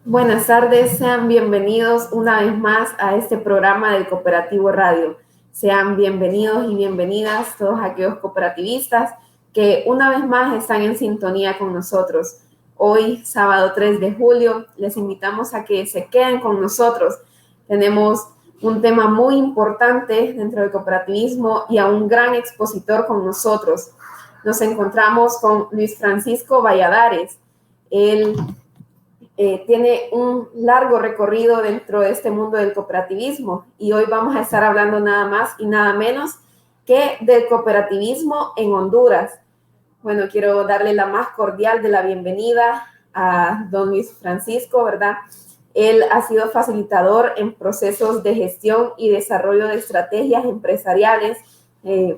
Buenas tardes, sean bienvenidos una vez más a este programa del Cooperativo Radio. Sean bienvenidos y bienvenidas todos aquellos cooperativistas que una vez más están en sintonía con nosotros. Hoy, sábado 3 de julio, les invitamos a que se queden con nosotros. Tenemos un tema muy importante dentro del cooperativismo y a un gran expositor con nosotros. Nos encontramos con Luis Francisco Valladares. Él tiene un largo recorrido dentro de este mundo del cooperativismo y hoy vamos a estar hablando nada más y nada menos que del cooperativismo en Honduras. Bueno, quiero darle la más cordial de la bienvenida a don Luis Francisco, ¿verdad? Él ha sido facilitador en procesos de gestión y desarrollo de estrategias empresariales,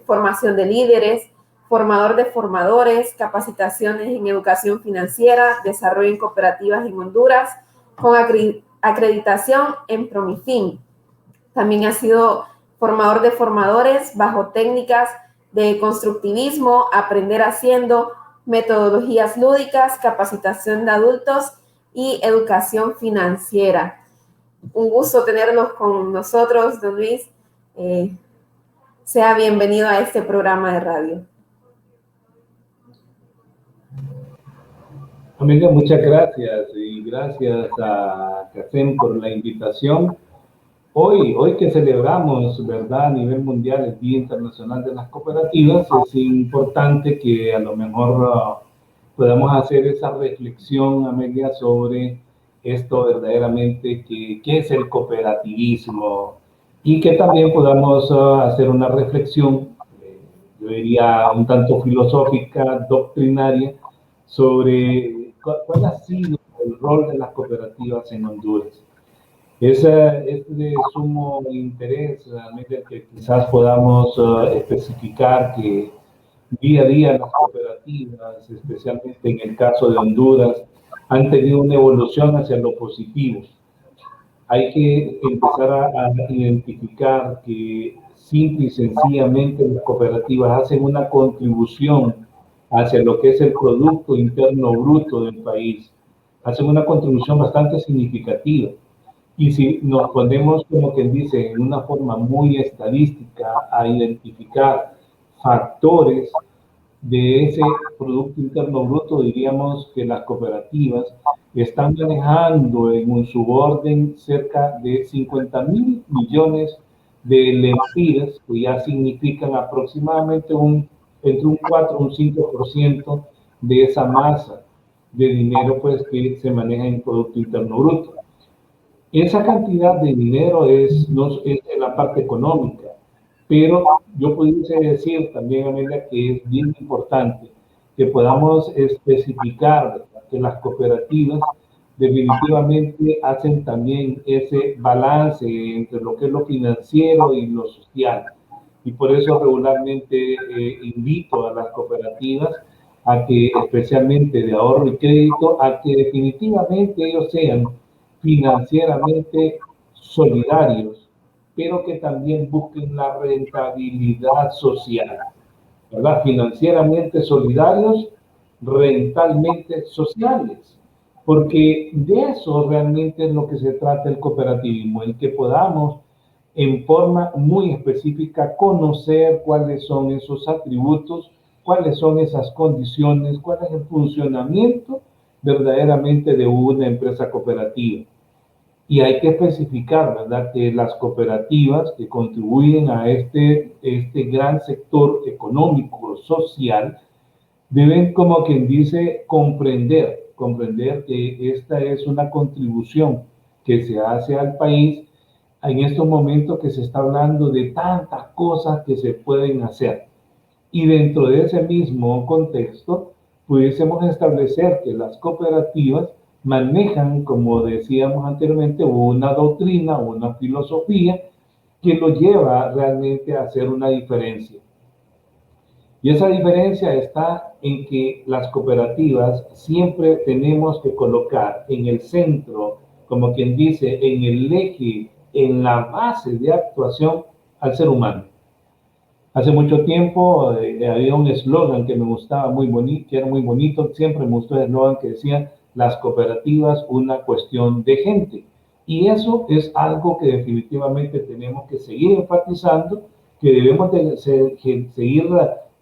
formación de líderes, formador de formadores, capacitaciones en educación financiera, desarrollo en cooperativas en Honduras, con acreditación en Promifin. También ha sido formador de formadores bajo técnicas de constructivismo, aprender haciendo, metodologías lúdicas, capacitación de adultos y educación financiera. Un gusto tenerlos con nosotros, don Luis. Sea bienvenido a este programa de radio. Amiga, muchas gracias y gracias a CACEM por la invitación. Hoy que celebramos, ¿verdad?, a nivel mundial el Día Internacional de las Cooperativas, es importante que a lo mejor podamos hacer esa reflexión, Amelia, sobre esto verdaderamente, qué es el cooperativismo y que también podamos hacer una reflexión, yo diría un tanto filosófica, doctrinaria, sobre cuál ha sido el rol de las cooperativas en Honduras. Es de sumo interés, realmente, que quizás podamos especificar que día a día las cooperativas, especialmente en el caso de Honduras, han tenido una evolución hacia lo positivo. Hay que empezar a identificar que simple y sencillamente las cooperativas hacen una contribución hacia lo que es el Producto Interno Bruto del país. Hacen una contribución bastante significativa. Y si nos ponemos, como quien dice, en una forma muy estadística a identificar factores de ese Producto Interno Bruto, diríamos que las cooperativas están manejando en un suborden cerca de 50.000 millones de lempiras, que ya significan aproximadamente entre un 4 y un 5% de esa masa de dinero, pues, que se maneja en Producto Interno Bruto. Esa cantidad de dinero es en la parte económica, pero yo pudiese decir también, Amelia, que es bien importante que podamos especificar, ¿verdad?, que las cooperativas definitivamente hacen también ese balance entre lo que es lo financiero y lo social. Y por eso regularmente invito a las cooperativas a que, especialmente de ahorro y crédito, a que definitivamente ellos sean financieramente solidarios, pero que también busquen la rentabilidad social, ¿verdad? Financieramente solidarios, rentalmente sociales, porque de eso realmente es lo que se trata el cooperativismo, el que podamos en forma muy específica conocer cuáles son esos atributos, cuáles son esas condiciones, cuál es el funcionamiento verdaderamente de una empresa cooperativa. Y hay que especificar, ¿verdad?, que las cooperativas que contribuyen a este gran sector económico, social, deben, como quien dice, comprender que esta es una contribución que se hace al país en estos momentos que se está hablando de tantas cosas que se pueden hacer. Y dentro de ese mismo contexto, pudiésemos establecer que las cooperativas manejan, como decíamos anteriormente, una doctrina, una filosofía que lo lleva realmente a hacer una diferencia. Y esa diferencia está en que las cooperativas siempre tenemos que colocar en el centro, como quien dice, en el eje, en la base de actuación al ser humano. Hace mucho tiempo había un eslogan que me gustaba muy bonito, que era muy bonito, siempre me gustó el eslogan que decía: las cooperativas una cuestión de gente. Y eso es algo que definitivamente tenemos que seguir enfatizando, que debemos de seguir,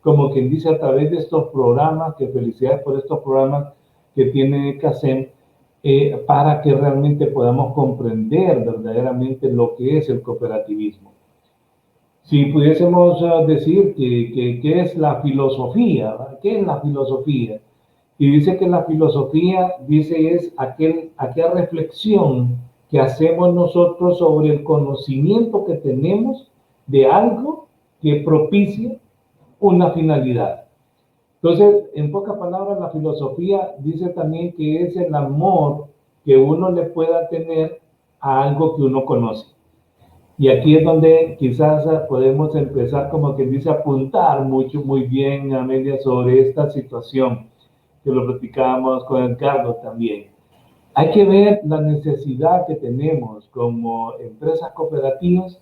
como quien dice, a través de estos programas, que felicidades por estos programas que tiene CACEM, para que realmente podamos comprender verdaderamente lo que es el cooperativismo. Si pudiésemos decir que es la filosofía, ¿verdad? ¿Qué es la filosofía? Y dice que la filosofía, dice, es aquella reflexión que hacemos nosotros sobre el conocimiento que tenemos de algo que propicia una finalidad. Entonces, en pocas palabras, la filosofía dice también que es el amor que uno le pueda tener a algo que uno conoce. Y aquí es donde quizás podemos empezar, como quien dice, a apuntar muy bien, Amelia, sobre esta situación que lo platicábamos con Edgardo también. Hay que ver la necesidad que tenemos como empresas cooperativas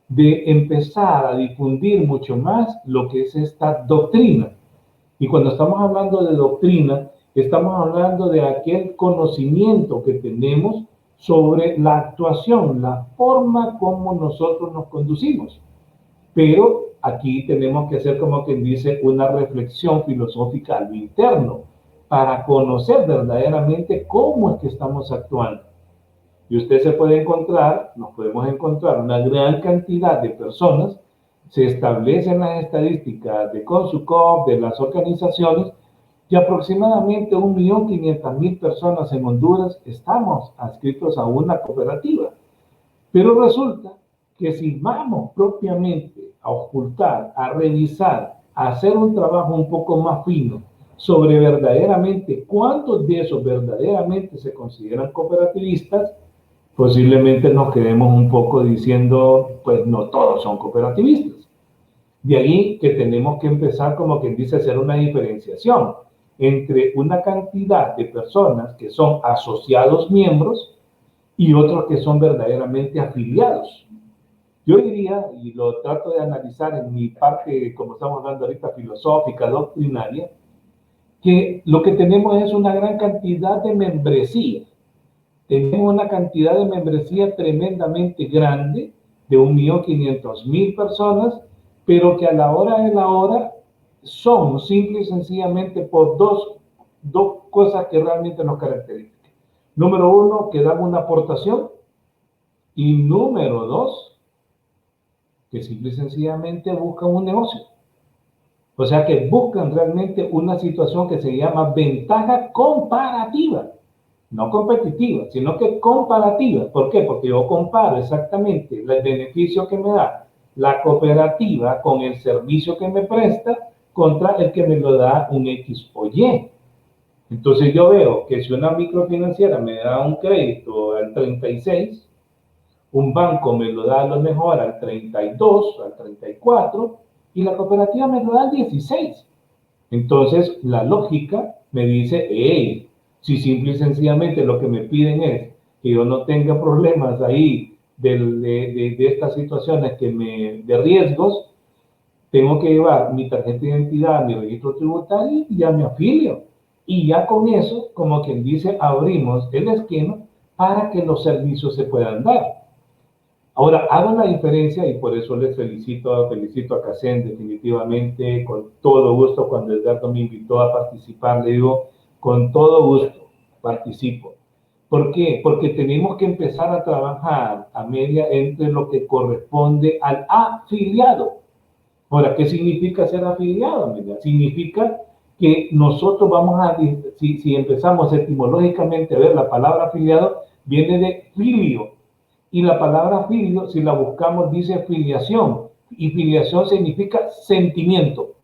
de empezar a difundir mucho más lo que es esta doctrina. Y cuando estamos hablando de doctrina, estamos hablando de aquel conocimiento que tenemos sobre la actuación, la forma como nosotros nos conducimos. Pero aquí tenemos que hacer, como quien dice, una reflexión filosófica al interno para conocer verdaderamente cómo es que estamos actuando. Y usted se puede encontrar, nos podemos encontrar una gran cantidad de personas, se establecen las estadísticas de Consucop, de las organizaciones, que aproximadamente 1.500.000 personas en Honduras estamos adscritos a una cooperativa. Pero resulta que si vamos propiamente a ocultar, a revisar, a hacer un trabajo un poco más fino sobre verdaderamente cuántos de esos verdaderamente se consideran cooperativistas, posiblemente nos quedemos un poco diciendo, pues no todos son cooperativistas. De ahí que tenemos que empezar, como quien dice, a hacer una diferenciación entre una cantidad de personas que son asociados miembros y otros que son verdaderamente afiliados. Yo diría, y lo trato de analizar en mi parte, como estamos hablando ahorita, filosófica, doctrinaria, que lo que tenemos es una gran cantidad de membresía. Tenemos una cantidad de membresía tremendamente grande, de 1.500.000 personas, pero que a la hora de la hora son simple y sencillamente por dos cosas que realmente nos caracterizan. Número uno, que dan una aportación, y número dos, que simple y sencillamente buscan un negocio. O sea que buscan realmente una situación que se llama ventaja comparativa. No competitiva, sino que comparativa. ¿Por qué? Porque yo comparo exactamente el beneficio que me da la cooperativa con el servicio que me presta contra el que me lo da un X o Y. Entonces yo veo que si una microfinanciera me da un crédito al 36, un banco me lo da a lo mejor al 32, al 34, y la cooperativa me lo da al 16. Entonces la lógica me dice, hey, si simple y sencillamente lo que me piden es que yo no tenga problemas ahí de estas situaciones de riesgos, tengo que llevar mi tarjeta de identidad, mi registro tributario y ya me afilio. Y ya con eso, como quien dice, abrimos el esquema para que los servicios se puedan dar. Ahora, hago la diferencia y por eso les felicito a CACEM definitivamente, con todo gusto. Cuando Edgardo me invitó a participar, le digo, con todo gusto, participo. ¿Por qué? Porque tenemos que empezar a trabajar a media entre lo que corresponde al afiliado. Ahora, ¿qué significa ser afiliado, Amelia? Significa que nosotros vamos a, si empezamos etimológicamente a ver la palabra afiliado, viene de filio. Y la palabra filio, si la buscamos, dice filiación. Y filiación significa sentimiento.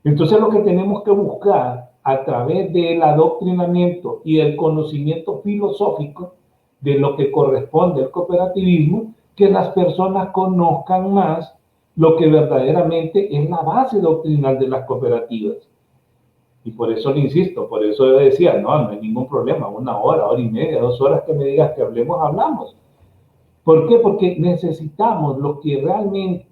Entonces lo que tenemos que buscar a través del adoctrinamiento y el conocimiento filosófico de lo que corresponde al cooperativismo, que las personas conozcan más lo que verdaderamente es la base doctrinal de las cooperativas. Y por eso le insisto, por eso yo decía, no hay ningún problema, 1 hora, hora y media, 2 horas que me digas que hablemos, hablamos. ¿Por qué? Porque necesitamos lo que realmente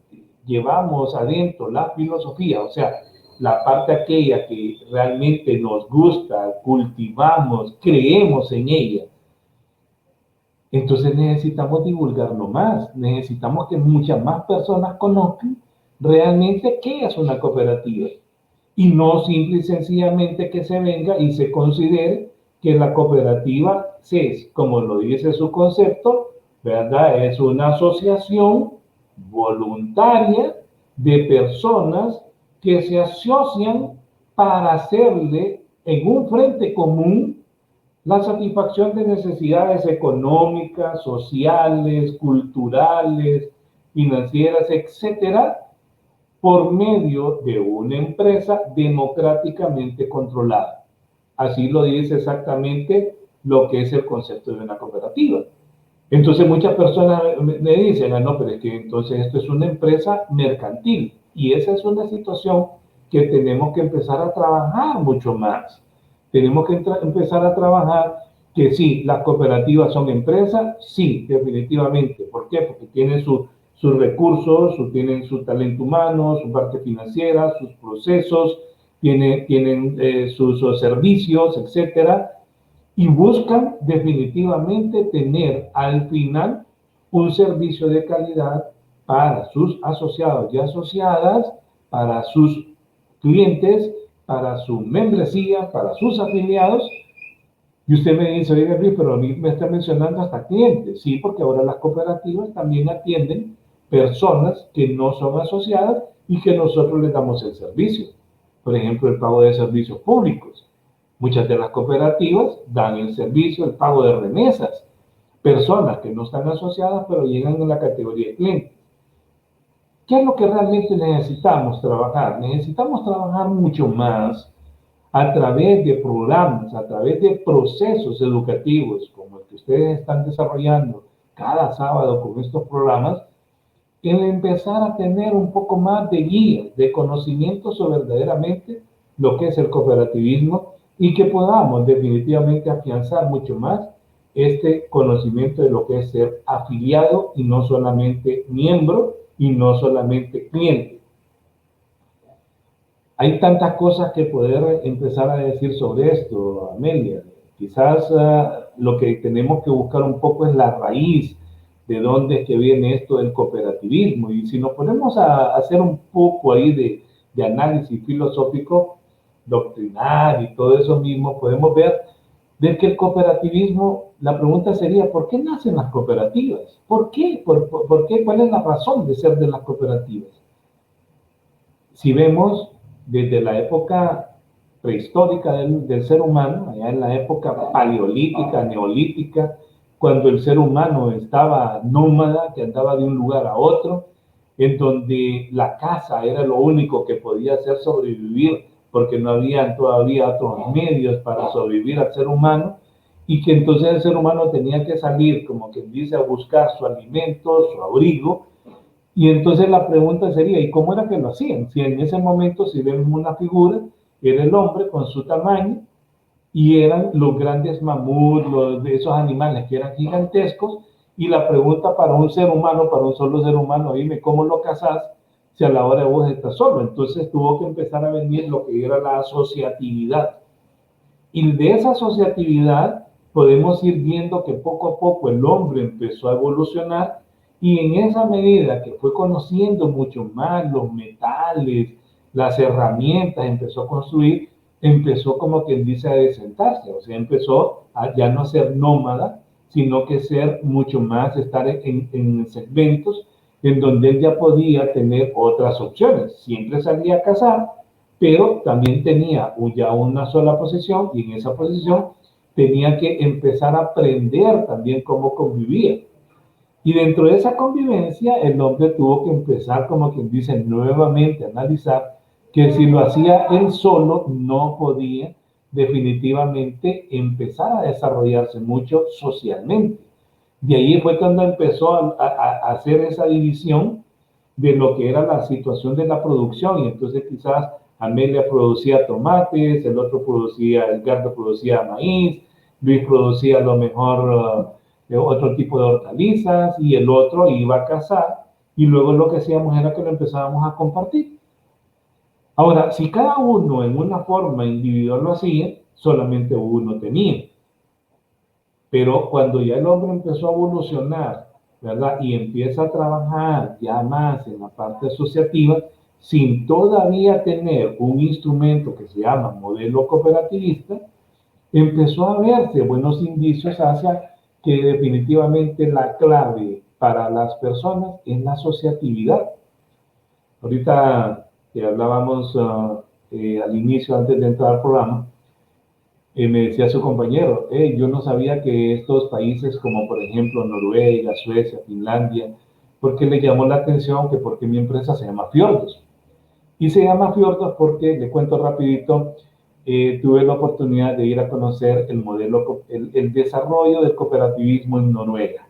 llevamos adentro, la filosofía, o sea, la parte aquella que realmente nos gusta, cultivamos, creemos en ella, entonces necesitamos divulgarlo más, necesitamos que muchas más personas conozcan realmente qué es una cooperativa y no simple y sencillamente que se venga y se considere que la cooperativa es, como lo dice su concepto, ¿verdad? Es una asociación voluntaria de personas que se asocian para hacerle en un frente común la satisfacción de necesidades económicas, sociales, culturales, financieras, etcétera, por medio de una empresa democráticamente controlada. Así lo dice exactamente lo que es el concepto de una cooperativa. Entonces muchas personas me dicen, ah, no, pero es que entonces esto es una empresa mercantil. Y esa es una situación que tenemos que empezar a trabajar mucho más. Tenemos que empezar a trabajar que sí, las cooperativas son empresas, sí, definitivamente. ¿Por qué? Porque tienen sus recursos, tienen su talento humano, su parte financiera, sus procesos, tienen sus servicios, etcétera, y buscan definitivamente tener al final un servicio de calidad para sus asociados y asociadas, para sus clientes, para su membresía, para sus afiliados. Y usted me dice, oiga, Luis, pero a mí me está mencionando hasta clientes. Sí, porque ahora las cooperativas también atienden personas que no son asociadas y que nosotros les damos el servicio. Por ejemplo, el pago de servicios públicos. Muchas de las cooperativas dan el servicio, el pago de remesas. Personas que no están asociadas, pero llegan en la categoría de clientes. ¿Qué es lo que realmente necesitamos trabajar? Necesitamos trabajar mucho más a través de programas, a través de procesos educativos, como el que ustedes están desarrollando cada sábado con estos programas, en empezar a tener un poco más de guía, de conocimiento sobre verdaderamente lo que es el cooperativismo y que podamos definitivamente afianzar mucho más este conocimiento de lo que es ser afiliado y no solamente miembro y no solamente cliente. Hay tantas cosas que poder empezar a decir sobre esto, Amelia. Quizás lo que tenemos que buscar un poco es la raíz de dónde es que viene esto del cooperativismo. Y si nos ponemos a hacer un poco ahí de análisis filosófico, doctrinal y todo eso mismo, podemos ver de que el cooperativismo, la pregunta sería, ¿por qué nacen las cooperativas? ¿Por qué? ¿Por qué? ¿Cuál es la razón de ser de las cooperativas? Si vemos desde la época prehistórica del ser humano, allá en la época paleolítica, neolítica, cuando el ser humano estaba nómada, que andaba de un lugar a otro, en donde la caza era lo único que podía hacer sobrevivir, porque no había todavía otros medios para sobrevivir al ser humano, y que entonces el ser humano tenía que salir, como quien dice, a buscar su alimento, su abrigo. Y entonces la pregunta sería, ¿y cómo era que lo hacían? Si en ese momento, si vemos una figura, era el hombre con su tamaño y eran los grandes mamuts, de esos animales que eran gigantescos, y la pregunta para un ser humano, para un solo ser humano, dime, ¿cómo lo cazás si a la hora de vos estás solo? Entonces tuvo que empezar a venir lo que era la asociatividad. Y de esa asociatividad podemos ir viendo que poco a poco el hombre empezó a evolucionar y en esa medida que fue conociendo mucho más los metales, las herramientas, empezó a construir, empezó como quien dice a desentarse, o sea, empezó a ya no ser nómada, sino que ser mucho más, estar en segmentos en donde él ya podía tener otras opciones. Siempre salía a cazar, pero también tenía ya una sola posición y en esa posición tenía que empezar a aprender también cómo convivía. Y dentro de esa convivencia, el hombre tuvo que empezar, como quien dice, nuevamente a analizar que si lo hacía él solo, no podía definitivamente empezar a desarrollarse mucho socialmente. De ahí fue cuando empezó a hacer esa división de lo que era la situación de la producción. Y entonces quizás Amelia producía tomates, el otro producía, Edgardo producía maíz, Luis producía a lo mejor otro tipo de hortalizas y el otro iba a cazar y luego lo que hacíamos era que lo empezábamos a compartir. Ahora, si cada uno en una forma individual lo hacía, solamente uno tenía. Pero cuando ya el hombre empezó a evolucionar, ¿verdad? Y empieza a trabajar ya más en la parte asociativa, sin todavía tener un instrumento que se llama modelo cooperativista, empezó a verse buenos indicios hacia que definitivamente la clave para las personas es la asociatividad. Ahorita que hablábamos al inicio, antes de entrar al programa, me decía su compañero, yo no sabía que estos países como por ejemplo Noruega, Suecia, Finlandia, porque le llamó la atención que porque mi empresa se llama Fiordos. Y se llama Fiordos porque, le cuento rapidito, tuve la oportunidad de ir a conocer el modelo, el desarrollo del cooperativismo en Noruega.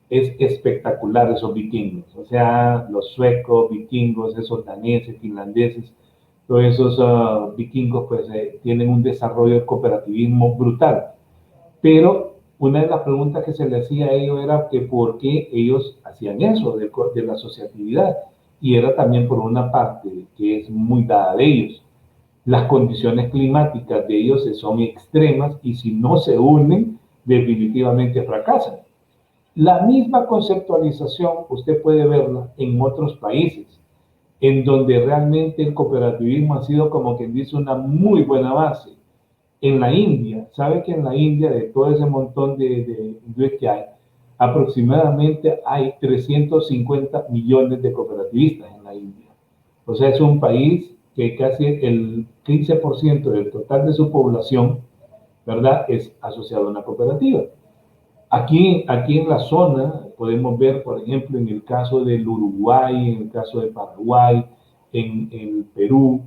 Es espectacular esos vikingos, o sea, los suecos, vikingos, esos daneses, finlandeses, todos esos vikingos pues tienen un desarrollo de cooperativismo brutal. Pero una de las preguntas que se le hacía a ellos era que por qué ellos hacían eso de la asociatividad. Y era también por una parte que es muy dada de ellos. Las condiciones climáticas de ellos son extremas y si no se unen, definitivamente fracasan. La misma conceptualización usted puede verla en otros países, en donde realmente el cooperativismo ha sido, como quien dice, una muy buena base. En la India, sabe que en la India, de todo ese montón de hindúes que hay, aproximadamente hay 350 millones de cooperativistas en la India. O sea, es un país que casi el 15% del total de su población, ¿verdad?, es asociado a una cooperativa. Aquí en la zona podemos ver, por ejemplo, en el caso del Uruguay, en el caso de Paraguay, en Perú,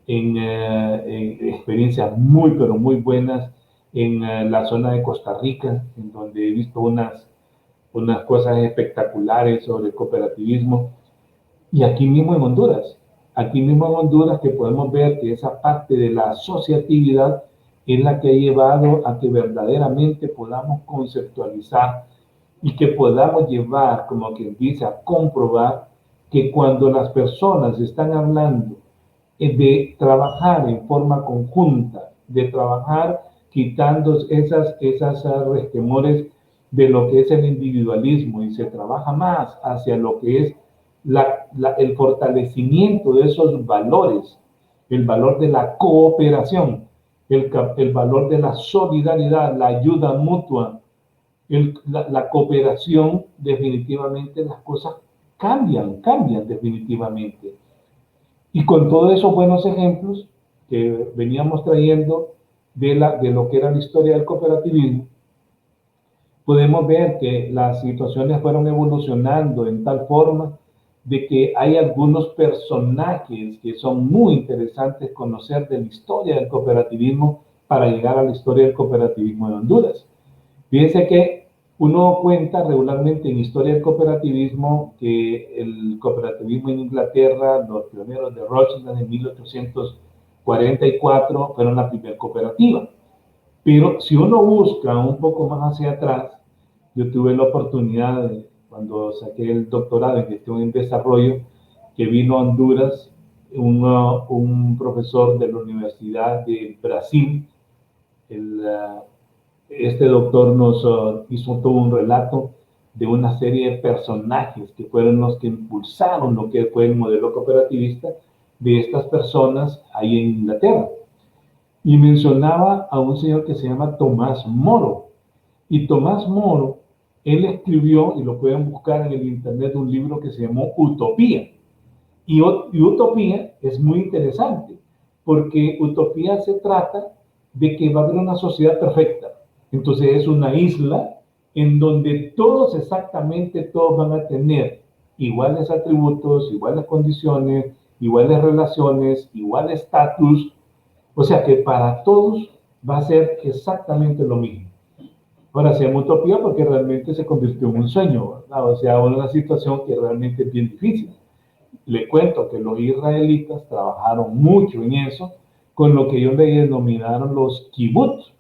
en experiencias muy, pero muy buenas en la zona de Costa Rica, en donde he visto unas cosas espectaculares sobre el cooperativismo. Y aquí mismo en Honduras que podemos ver que esa parte de la asociatividad es la que ha llevado a que verdaderamente podamos conceptualizar y que podamos llevar, como quien dice, a comprobar que cuando las personas están hablando de trabajar en forma conjunta, de trabajar quitando esas resquemores de lo que es el individualismo y se trabaja más hacia lo que es el fortalecimiento de esos valores, el valor de la cooperación, el valor de la solidaridad, la ayuda mutua, la cooperación, definitivamente las cosas cambian definitivamente. Y con todos esos buenos ejemplos que veníamos trayendo de lo que era la historia del cooperativismo, podemos ver que las situaciones fueron evolucionando en tal forma de que hay algunos personajes que son muy interesantes conocer de la historia del cooperativismo para llegar a la historia del cooperativismo de Honduras. Fíjense que uno cuenta regularmente en historia del cooperativismo que el cooperativismo en Inglaterra, los pioneros de Rothschild en 1844 fueron la primera cooperativa. Pero si uno busca un poco más hacia atrás, yo tuve la oportunidad, cuando saqué el doctorado en gestión y desarrollo, que vino a Honduras un profesor de la Universidad de Brasil. Este doctor nos hizo todo un relato de una serie de personajes que fueron los que impulsaron lo que fue el modelo cooperativista de estas personas ahí en Inglaterra. Y mencionaba a un señor que se llama Tomás Moro. Y Tomás Moro, él escribió, y lo pueden buscar en el internet, un libro que se llamó Utopía. Y Utopía es muy interesante, porque Utopía se trata de que va a haber una sociedad perfecta. Entonces es una isla en donde todos, exactamente todos, van a tener iguales atributos, iguales condiciones, iguales relaciones, igual estatus. O sea que para todos va a ser exactamente lo mismo. Ahora, se llama utopía porque realmente se convirtió en un sueño, ¿verdad? O sea, una situación que realmente es bien difícil. Le cuento que los israelitas trabajaron mucho en eso, con lo que ellos le denominaron los kibbutz.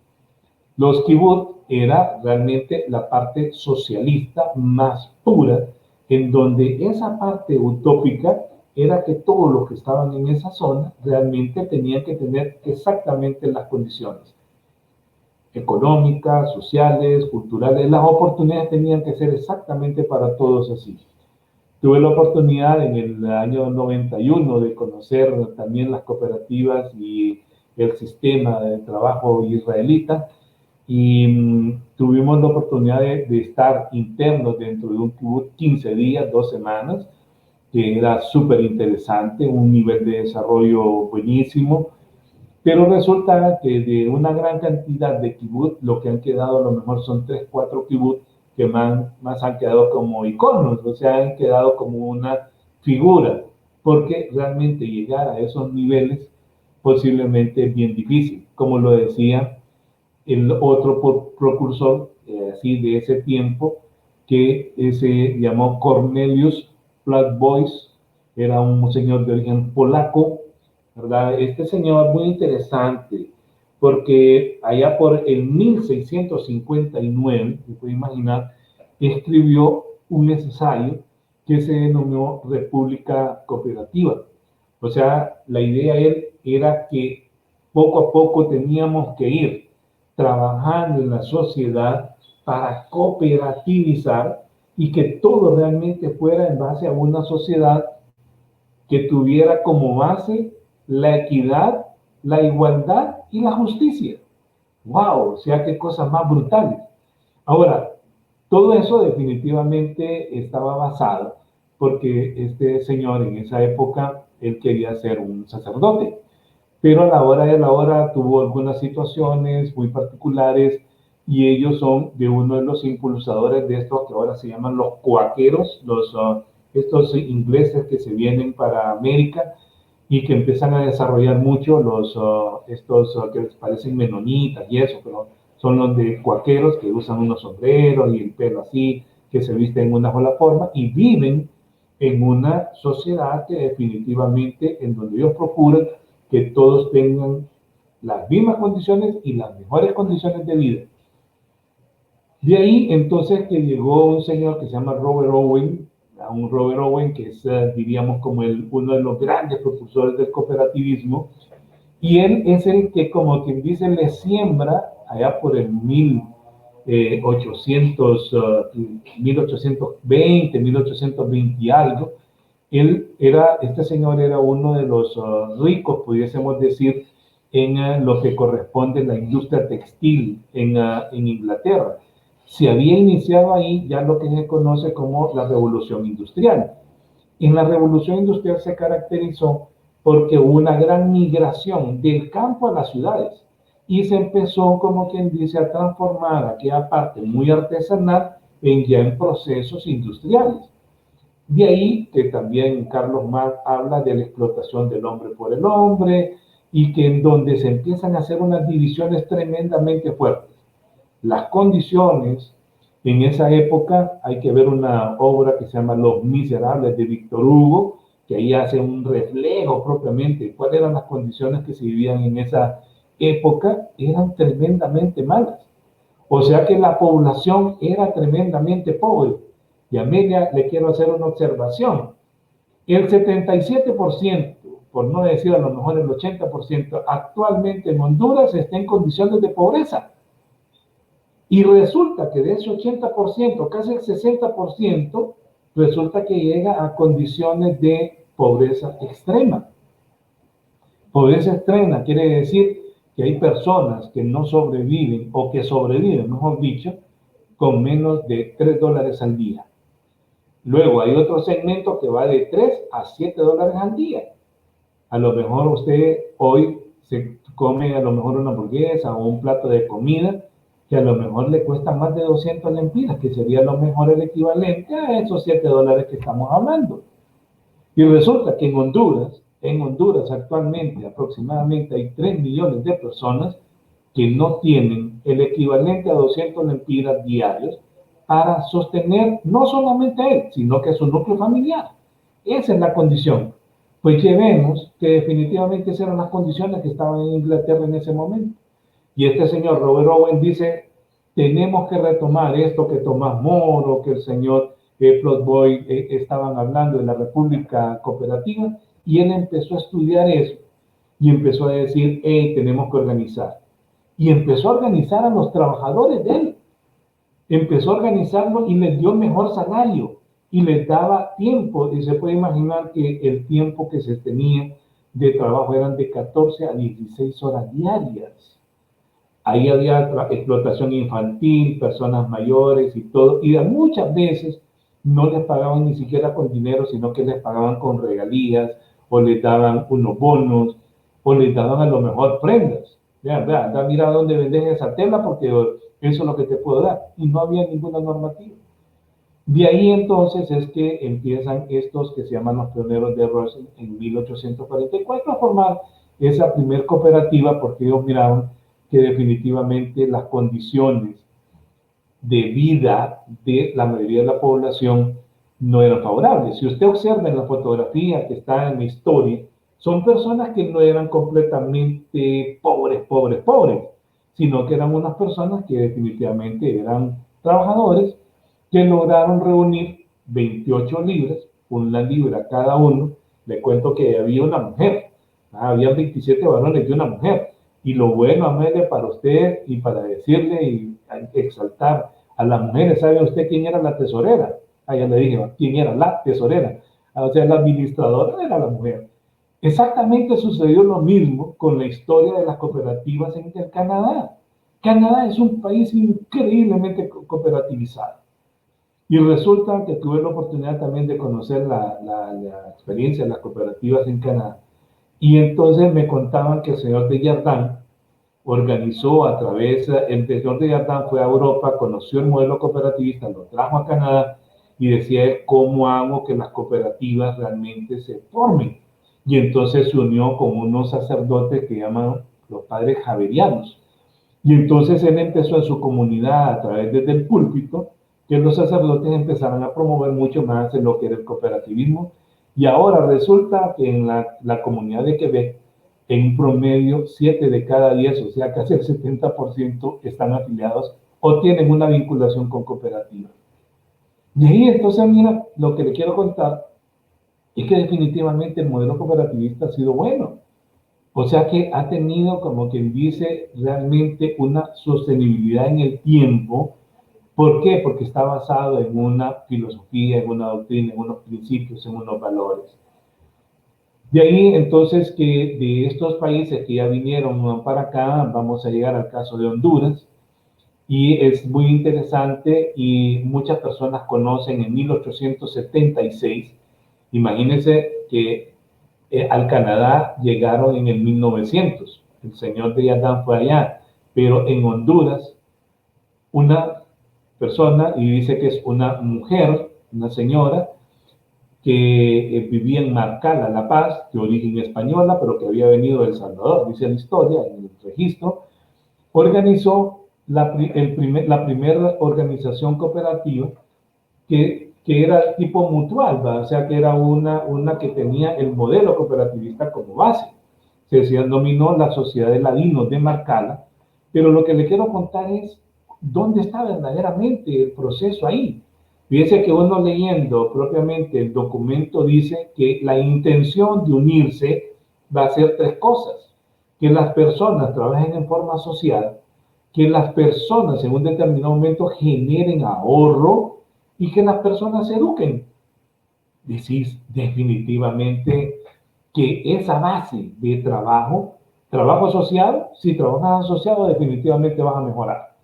Los kibbutz era realmente la parte socialista más pura, en donde esa parte utópica era que todos los que estaban en esa zona realmente tenían que tener exactamente las condiciones económicas, sociales, culturales, las oportunidades tenían que ser exactamente para todos así. Tuve la oportunidad en el año 91 de conocer también las cooperativas y el sistema de trabajo israelita y tuvimos la oportunidad de estar internos dentro de un kibutz 15 días, 2 semanas, que era súper interesante, un nivel de desarrollo buenísimo, pero resulta que de una gran cantidad de kibutz, lo que han quedado a lo mejor son 3, 4 kibutz que más han quedado como iconos, o sea, han quedado como una figura, porque realmente llegar a esos niveles posiblemente es bien difícil, como lo decía el otro precursor, así de ese tiempo, que se llamó Cornelius Flatboys, era un señor de origen polaco, ¿verdad? Este señor muy interesante, porque allá por el 1659, se puede imaginar, escribió un ensayo que se denominó República Cooperativa. O sea, la idea era que poco a poco teníamos que ir trabajando en la sociedad para cooperativizar y que todo realmente fuera en base a una sociedad que tuviera como base la equidad, la igualdad y la justicia. ¡Wow! O sea, qué cosas más brutales. Ahora, todo eso definitivamente estaba basado porque este señor en esa época, él quería ser un sacerdote, pero a la hora de la hora tuvo algunas situaciones muy particulares y ellos son de uno de los impulsadores de estos que ahora se llaman los cuáqueros, estos ingleses que se vienen para América y que empiezan a desarrollar mucho estos que les parecen menonitas y eso, pero son los de cuáqueros que usan unos sombreros y el pelo así, que se visten en una sola forma y viven en una sociedad que definitivamente en donde ellos procuran que todos tengan las mismas condiciones y las mejores condiciones de vida. De ahí entonces que llegó un señor que se llama Robert Owen, un Robert Owen que es, diríamos, como uno de los grandes propulsores del cooperativismo, y él es el que, como quien dice, le siembra allá por el 1820, 1820 y algo. Este señor era uno de los ricos, pudiésemos decir, en lo que corresponde a la industria textil en Inglaterra. Se había iniciado ahí ya lo que se conoce como la Revolución Industrial. En la Revolución Industrial se caracterizó porque hubo una gran migración del campo a las ciudades y se empezó, como quien dice, a transformar aquella parte muy artesanal en procesos industriales. De ahí que también Carlos Marx habla de la explotación del hombre por el hombre y que en donde se empiezan a hacer unas divisiones tremendamente fuertes. Las condiciones en esa época, hay que ver una obra que se llama Los Miserables de Víctor Hugo, que ahí hace un reflejo propiamente de cuáles eran las condiciones que se vivían en esa época, eran tremendamente malas. O sea que la población era tremendamente pobre. Y a Amelia le quiero hacer una observación. El 77%, por no decir a lo mejor el 80%, actualmente en Honduras está en condiciones de pobreza. Y resulta que de ese 80%, casi el 60%, resulta que llega a condiciones de pobreza extrema. Pobreza extrema quiere decir que hay personas que no sobreviven, o que sobreviven, mejor dicho, con menos de $3 al día. Luego hay otro segmento que va de $3 a $7 al día. A lo mejor usted hoy se come a lo mejor una hamburguesa o un plato de comida que a lo mejor le cuesta más de 200 lempiras, que sería a lo mejor el equivalente a esos $7 que estamos hablando. Y resulta que en Honduras actualmente aproximadamente hay 3 millones de personas que no tienen el equivalente a 200 lempiras diarios para sostener no solamente a él, sino que a su núcleo familiar. Esa es la condición. Pues que vemos que definitivamente esas eran las condiciones que estaban en Inglaterra en ese momento. Y este señor Robert Owen dice, tenemos que retomar esto que Tomás Moro, que el señor Plotboy estaban hablando de la República Cooperativa, y él empezó a estudiar eso y empezó a decir, hey, tenemos que organizar. Y empezó a organizar a los trabajadores de él. Empezó a organizarlo y les dio mejor salario y les daba tiempo. Y se puede imaginar que el tiempo que se tenía de trabajo eran de 14 a 16 horas diarias. Ahí había explotación infantil, personas mayores y todo. Y muchas veces no les pagaban ni siquiera con dinero, sino que les pagaban con regalías, o les daban unos bonos, o les daban a lo mejor prendas. Vean, mira dónde vendes esa tela porque eso es lo que te puedo dar. Y no había ninguna normativa. De ahí entonces es que empiezan estos que se llaman los pioneros de Russell en 1844 a formar esa primer cooperativa, porque ellos miraban que definitivamente las condiciones de vida de la mayoría de la población no eran favorables. Si usted observa en la fotografía que está en la historia, son personas que no eran completamente pobres, sino que eran unas personas que definitivamente eran trabajadores que lograron reunir 28 libras, una libra cada uno. Le cuento que había una mujer, había 27 varones y una mujer. Y lo bueno, Amelia, para usted y para decirle y exaltar a las mujeres, ¿sabe usted quién era la tesorera? Ya le dije, ¿quién era la tesorera? O sea, la administradora era la mujer. Exactamente sucedió lo mismo con la historia de las cooperativas en el Canadá. Canadá es un país increíblemente cooperativizado. Y resulta que tuve la oportunidad también de conocer la experiencia de las cooperativas en Canadá. Y entonces me contaban que el señor Desjardins organizó a través, el señor Desjardins fue a Europa, conoció el modelo cooperativista, lo trajo a Canadá y decía, ¿cómo hago que las cooperativas realmente se formen? Y entonces se unió con unos sacerdotes que llaman los padres javerianos. Y entonces él empezó en su comunidad a través desde el púlpito, que los sacerdotes empezaron a promover mucho más en lo que era el cooperativismo. Y ahora resulta que en la comunidad de Quebec, en promedio, 7 de cada 10, o sea, casi el 70% están afiliados o tienen una vinculación con cooperativas. Y ahí entonces, mira, lo que le quiero contar es que definitivamente el modelo cooperativista ha sido bueno. O sea que ha tenido, como quien dice, realmente una sostenibilidad en el tiempo. ¿Por qué? Porque está basado en una filosofía, en una doctrina, en unos principios, en unos valores. De ahí entonces que de estos países que ya vinieron para acá, vamos a llegar al caso de Honduras, y es muy interesante y muchas personas conocen en 1876, imagínense que al Canadá llegaron en el 1900, el señor Desjardins fue allá, pero en Honduras una persona, y dice que es una mujer, una señora, que vivía en Marcala, La Paz, de origen española, pero que había venido de El Salvador, dice la historia, en el registro, organizó la primera organización cooperativa que era tipo mutual, ¿va? O sea, que era una que tenía el modelo cooperativista como base. Se denominó la Sociedad de Ladinos de Marcala, pero lo que le quiero contar es dónde está verdaderamente el proceso ahí. Fíjese que uno leyendo propiamente el documento dice que la intención de unirse va a ser tres cosas: que las personas trabajen en forma social, que las personas en un determinado momento generen ahorro y que las personas se eduquen. Decís definitivamente que esa base de trabajo asociado, si trabajas asociado definitivamente vas a mejorar.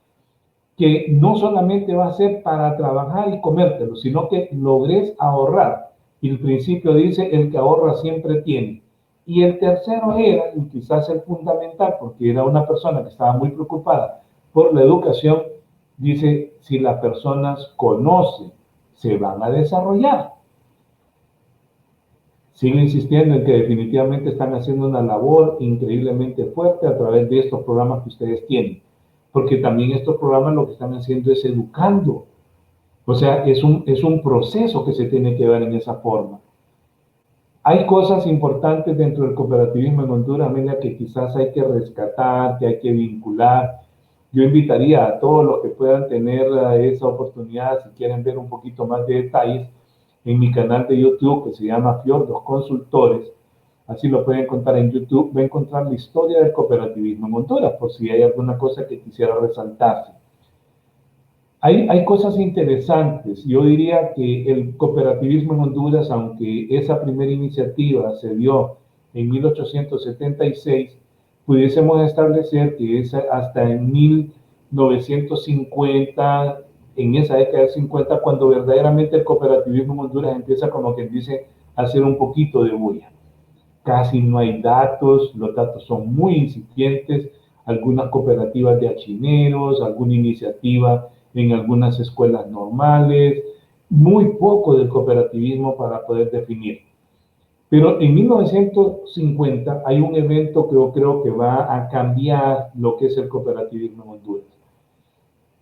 Que no solamente va a ser para trabajar y comértelo, sino que logres ahorrar. Y el principio dice, el que ahorra siempre tiene. Y el tercero era, y quizás el fundamental, porque era una persona que estaba muy preocupada por la educación, dice, si las personas conocen, se van a desarrollar. Sigo insistiendo en que definitivamente están haciendo una labor increíblemente fuerte a través de estos programas que ustedes tienen, porque también estos programas lo que están haciendo es educando. O sea, es un proceso que se tiene que dar en esa forma. Hay cosas importantes dentro del cooperativismo en Honduras, Amelia, que quizás hay que rescatar, que hay que vincular. Yo invitaría a todos los que puedan tener esa oportunidad, si quieren ver un poquito más de detalles, en mi canal de YouTube que se llama Fiordos Consultores. Así lo pueden encontrar en YouTube. Va a encontrar la historia del cooperativismo en Honduras, por si hay alguna cosa que quisiera resaltarse. Hay cosas interesantes. Yo diría que el cooperativismo en Honduras, aunque esa primera iniciativa se dio en 1876, pudiésemos establecer que es hasta en 1950, en esa década del 50, cuando verdaderamente el cooperativismo en Honduras empieza, como quien dice, a hacer un poquito de bulla. Casi no hay datos, los datos son muy incipientes, algunas cooperativas de hachineros, alguna iniciativa en algunas escuelas normales, muy poco del cooperativismo para poder definir. Pero en 1950 hay un evento que yo creo que va a cambiar lo que es el cooperativismo en Honduras.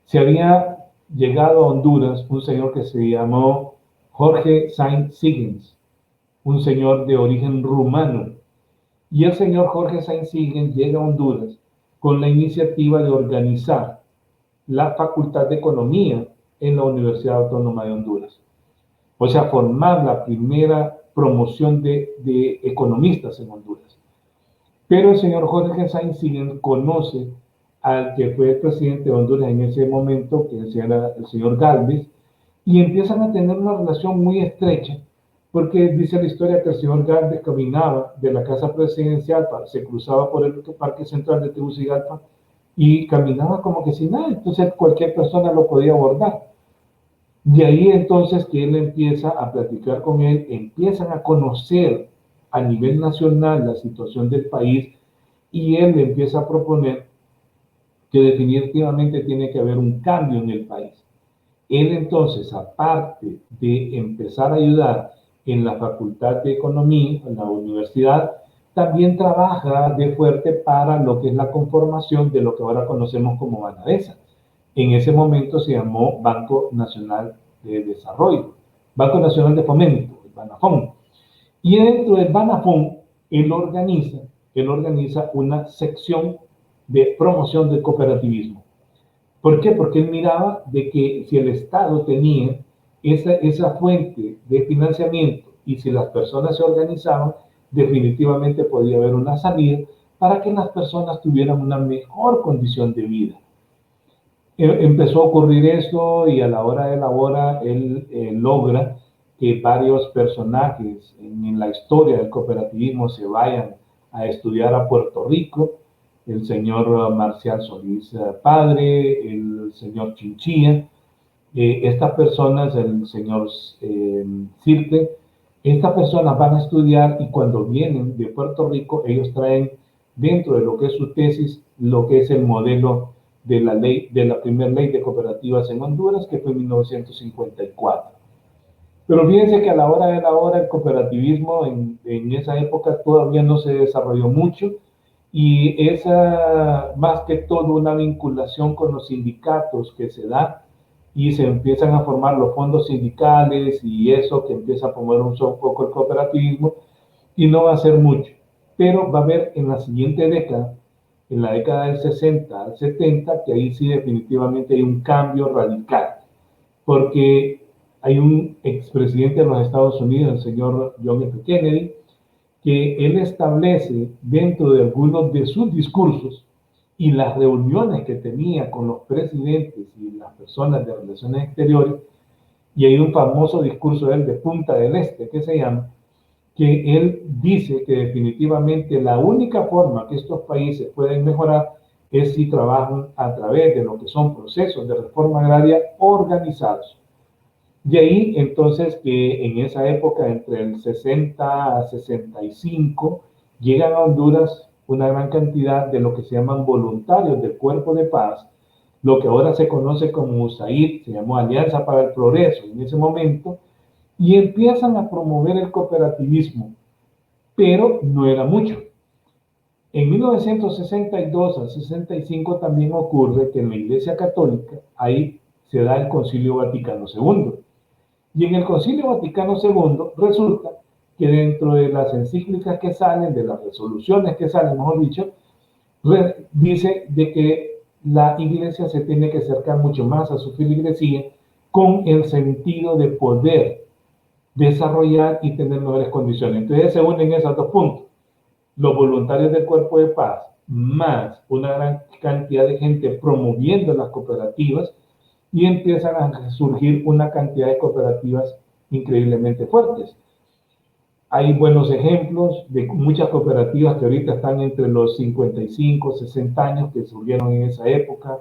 Se había llegado a Honduras un señor que se llamó Jorge Sainz-Sigens, un señor de origen rumano. Y el señor Jorge Sainz-Sigens llega a Honduras con la iniciativa de organizar la Facultad de Economía en la Universidad Autónoma de Honduras. O sea, formar la primera promoción de economistas en Honduras. Pero el señor Jorge Sainz-Sigens conoce al que fue el presidente de Honduras en ese momento, que era el señor Gálvez, y empiezan a tener una relación muy estrecha, porque dice la historia que el señor Gálvez caminaba de la casa presidencial, se cruzaba por el Parque Central de Tegucigalpa, y caminaba como que sin nada, entonces cualquier persona lo podía abordar. De ahí entonces que él empieza a platicar con él, empiezan a conocer a nivel nacional la situación del país, y él le empieza a proponer que definitivamente tiene que haber un cambio en el país. Él entonces, aparte de empezar a ayudar en la Facultad de Economía, en la universidad, también trabaja de fuerte para lo que es la conformación de lo que ahora conocemos como Banadesa. En ese momento se llamó Banco Nacional de Desarrollo, Banco Nacional de Fomento, el Banafón. Y dentro del Banafón, él organiza una sección de promoción del cooperativismo. ¿Por qué? Porque él miraba de que si el Estado tenía esa fuente de financiamiento y si las personas se organizaban, definitivamente podía haber una salida para que las personas tuvieran una mejor condición de vida. Empezó a ocurrir esto y a la hora de la hora él logra que varios personajes en la historia del cooperativismo se vayan a estudiar a Puerto Rico. El señor Marcial Solís Padre, el señor Chinchilla, estas personas, el señor Sirte, estas personas van a estudiar y cuando vienen de Puerto Rico, ellos traen dentro de lo que es su tesis, lo que es el modelo de la ley, de la primera ley de cooperativas en Honduras, que fue en 1954. Pero fíjense que a la hora de la hora el cooperativismo en esa época todavía no se desarrolló mucho, y es más que todo una vinculación con los sindicatos que se da y se empiezan a formar los fondos sindicales y eso que empieza a promover un poco el cooperativismo, y no va a ser mucho. Pero va a haber en la siguiente década, en la década del 60 al 70, que ahí sí definitivamente hay un cambio radical, porque hay un expresidente de los Estados Unidos, el señor John F. Kennedy, que él establece dentro de algunos de sus discursos y las reuniones que tenía con los presidentes y las personas de relaciones exteriores, y hay un famoso discurso de él de Punta del Este, que se llama, que él dice que definitivamente la única forma que estos países pueden mejorar es si trabajan a través de lo que son procesos de reforma agraria organizados. De ahí entonces que en esa época, entre el 60 a 65, llegan a Honduras una gran cantidad de lo que se llaman voluntarios del Cuerpo de Paz, lo que ahora se conoce como USAID, se llamó Alianza para el Progreso en ese momento, y empiezan a promover el cooperativismo, pero no era mucho. En 1962 al 65 también ocurre que en la Iglesia Católica, ahí se da el Concilio Vaticano II. Y en el Concilio Vaticano II resulta que dentro de las encíclicas que salen, de las resoluciones que salen, mejor dicho, dice de que la iglesia se tiene que acercar mucho más a su feligresía con el sentido de poder desarrollar y tener mejores condiciones. Entonces se unen esos dos puntos. Los voluntarios del Cuerpo de Paz, más una gran cantidad de gente promoviendo las cooperativas, y empiezan a surgir una cantidad de cooperativas increíblemente fuertes. Hay buenos ejemplos de muchas cooperativas que ahorita están entre los 55, 60 años, que surgieron en esa época,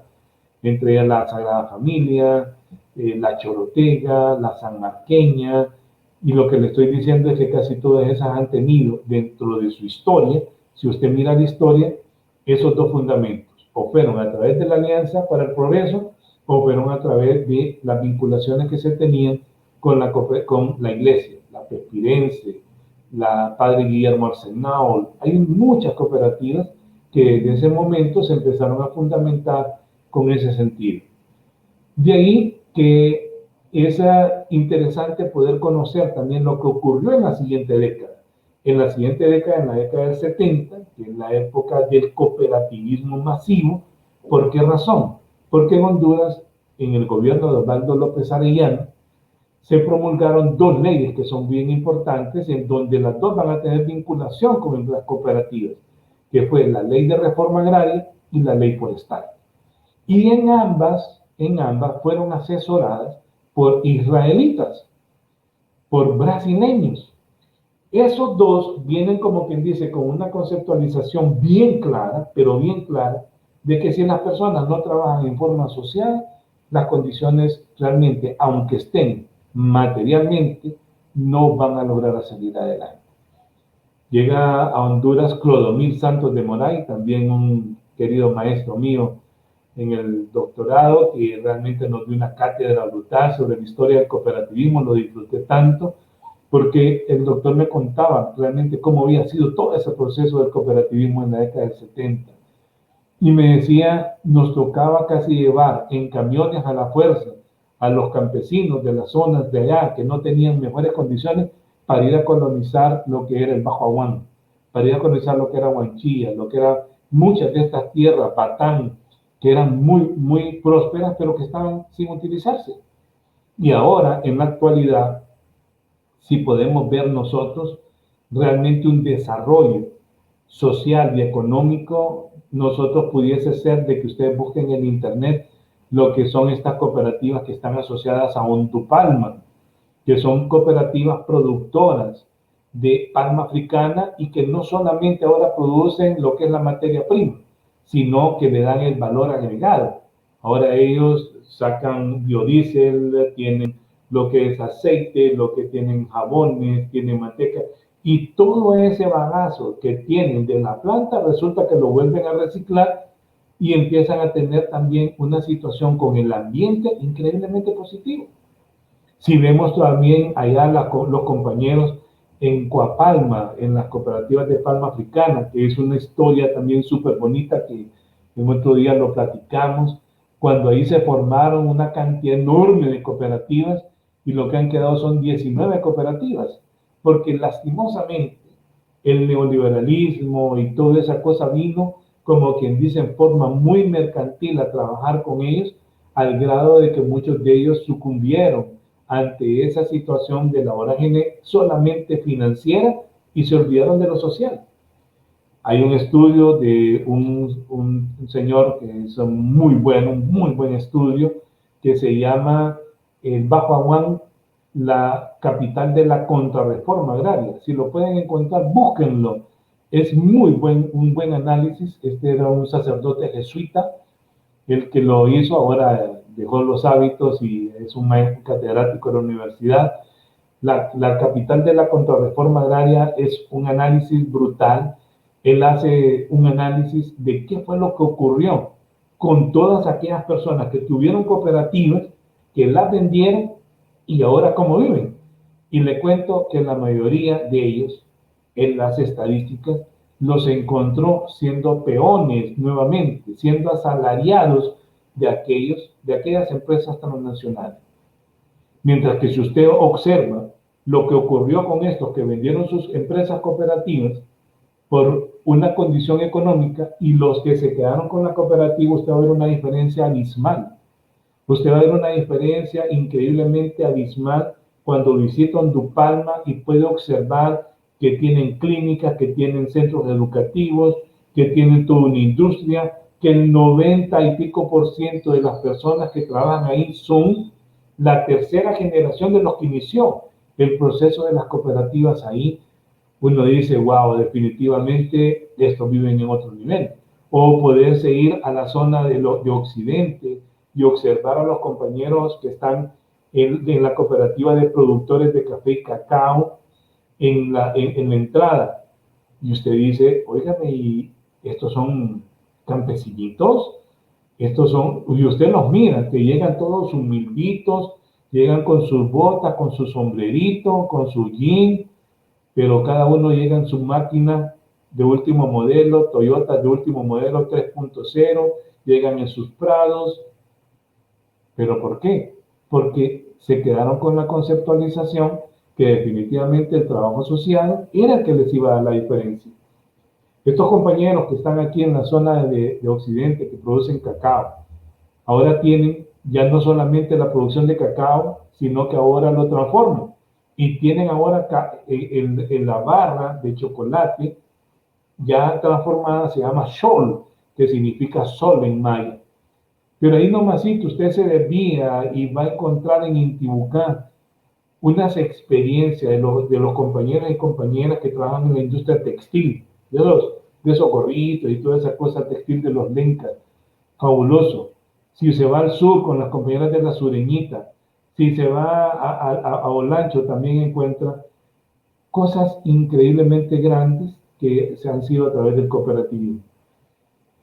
entre ellas la Sagrada Familia, la Chorotega, la Sanmarqueña, y lo que le estoy diciendo es que casi todas esas han tenido dentro de su historia, si usted mira la historia, esos dos fundamentos, o fueron a través de la Alianza para el Progreso, o fueron a través de las vinculaciones que se tenían con la iglesia, la Pespirense, la Padre Guillermo Arsenault. Hay muchas cooperativas que desde ese momento se empezaron a fundamentar con ese sentido. De ahí que es interesante poder conocer también lo que ocurrió en la siguiente década. En la siguiente década, en la década del 70, que es la época del cooperativismo masivo. ¿Por qué razón? Porque en Honduras, en el gobierno de Osvaldo López Arellano, se promulgaron dos leyes que son bien importantes, en donde las dos van a tener vinculación con las cooperativas, que fue la Ley de Reforma Agraria y la Ley Forestal. Y en ambas fueron asesoradas por israelitas, por brasileños. Esos dos vienen, como quien dice, con una conceptualización bien clara, pero bien clara, de que si las personas no trabajan en forma social, las condiciones realmente, aunque estén materialmente, no van a lograr salir adelante. Llega a Honduras Clodomir Santos de Moray, también un querido maestro mío en el doctorado, que realmente nos dio una cátedra brutal sobre la historia del cooperativismo. Lo disfruté tanto porque el doctor me contaba realmente cómo había sido todo ese proceso del cooperativismo en la década del 70. Y me decía, nos tocaba casi llevar en camiones a la fuerza a los campesinos de las zonas de allá que no tenían mejores condiciones para ir a colonizar lo que era el Bajo Aguán, para ir a colonizar lo que era Huanchilla, lo que era muchas de estas tierras, Batán, que eran muy, muy prósperas, pero que estaban sin utilizarse. Y ahora, en la actualidad, si podemos ver nosotros realmente un desarrollo social y económico, nosotros pudiese ser de que ustedes busquen en internet lo que son estas cooperativas que están asociadas a Ontupalma, que son cooperativas productoras de palma africana y que no solamente ahora producen lo que es la materia prima, sino que le dan el valor agregado. Ahora ellos sacan biodiesel, tienen lo que es aceite, lo que tienen jabones, tienen manteca, y todo ese bagazo que tienen de la planta resulta que lo vuelven a reciclar y empiezan a tener también una situación con el ambiente increíblemente positiva. Si vemos también allá los compañeros en Coapalma, en las cooperativas de palma africana, que es una historia también súper bonita que en otro día lo platicamos, cuando ahí se formaron una cantidad enorme de cooperativas y lo que han quedado son 19 cooperativas, porque lastimosamente el neoliberalismo y toda esa cosa vino, como quien dice, en forma muy mercantil a trabajar con ellos, al grado de que muchos de ellos sucumbieron ante esa situación de la vorágine solamente financiera y se olvidaron de lo social. Hay un estudio de un señor que es muy bueno, un muy buen estudio, que se llama el Bajo Aguán, la capital de la contrarreforma agraria. Si lo pueden encontrar, búsquenlo. Es un buen análisis. Este era un sacerdote jesuita, el que lo hizo, ahora dejó los hábitos y es un maestro catedrático de la universidad. La capital de la contrarreforma agraria es un análisis brutal. Él hace un análisis de qué fue lo que ocurrió con todas aquellas personas que tuvieron cooperativas, que las vendieron y ahora cómo viven. Y le cuento que la mayoría de ellos, en las estadísticas, los encontró siendo peones nuevamente, siendo asalariados de aquellas empresas transnacionales. Mientras que si usted observa lo que ocurrió con estos que vendieron sus empresas cooperativas por una condición económica, y los que se quedaron con la cooperativa, usted va a ver una diferencia abismal. Usted va a ver una diferencia increíblemente abismal cuando visita Ondupalma y puede observar que tienen clínicas, que tienen centros educativos, que tienen toda una industria, que el 90 y pico % de las personas que trabajan ahí son la tercera generación de los que inició el proceso de las cooperativas ahí. Uno dice, wow, definitivamente estos viven en otro nivel. O poderse ir a la zona de Occidente y observar a los compañeros que están en la cooperativa de productores de café y cacao en la entrada. Y usted dice, óigame, ¿y estos son campesinitos? Estos son, y usted los mira, que llegan todos humilditos, llegan con sus botas, con su sombrerito, con su jean, pero cada uno llega en su máquina de último modelo, Toyota de último modelo 3.0, llegan en sus prados. ¿Pero por qué? Porque se quedaron con la conceptualización que definitivamente el trabajo social era el que les iba a dar la diferencia. Estos compañeros que están aquí en la zona de Occidente, que producen cacao, ahora tienen ya no solamente la producción de cacao, sino que ahora lo transforman. Y tienen ahora en la barra de chocolate ya transformada, se llama Sol, que significa sol en maya. Pero ahí nomasito usted se desvía y va a encontrar en Intibucá unas experiencias de los compañeros y compañeras que trabajan en la industria textil, de esos gorritos y toda esa cosa textil de los lencas. Fabuloso. Si se va al sur con las compañeras de la Sureñita, si se va a Olancho, también encuentra cosas increíblemente grandes que se han sido a través del cooperativismo.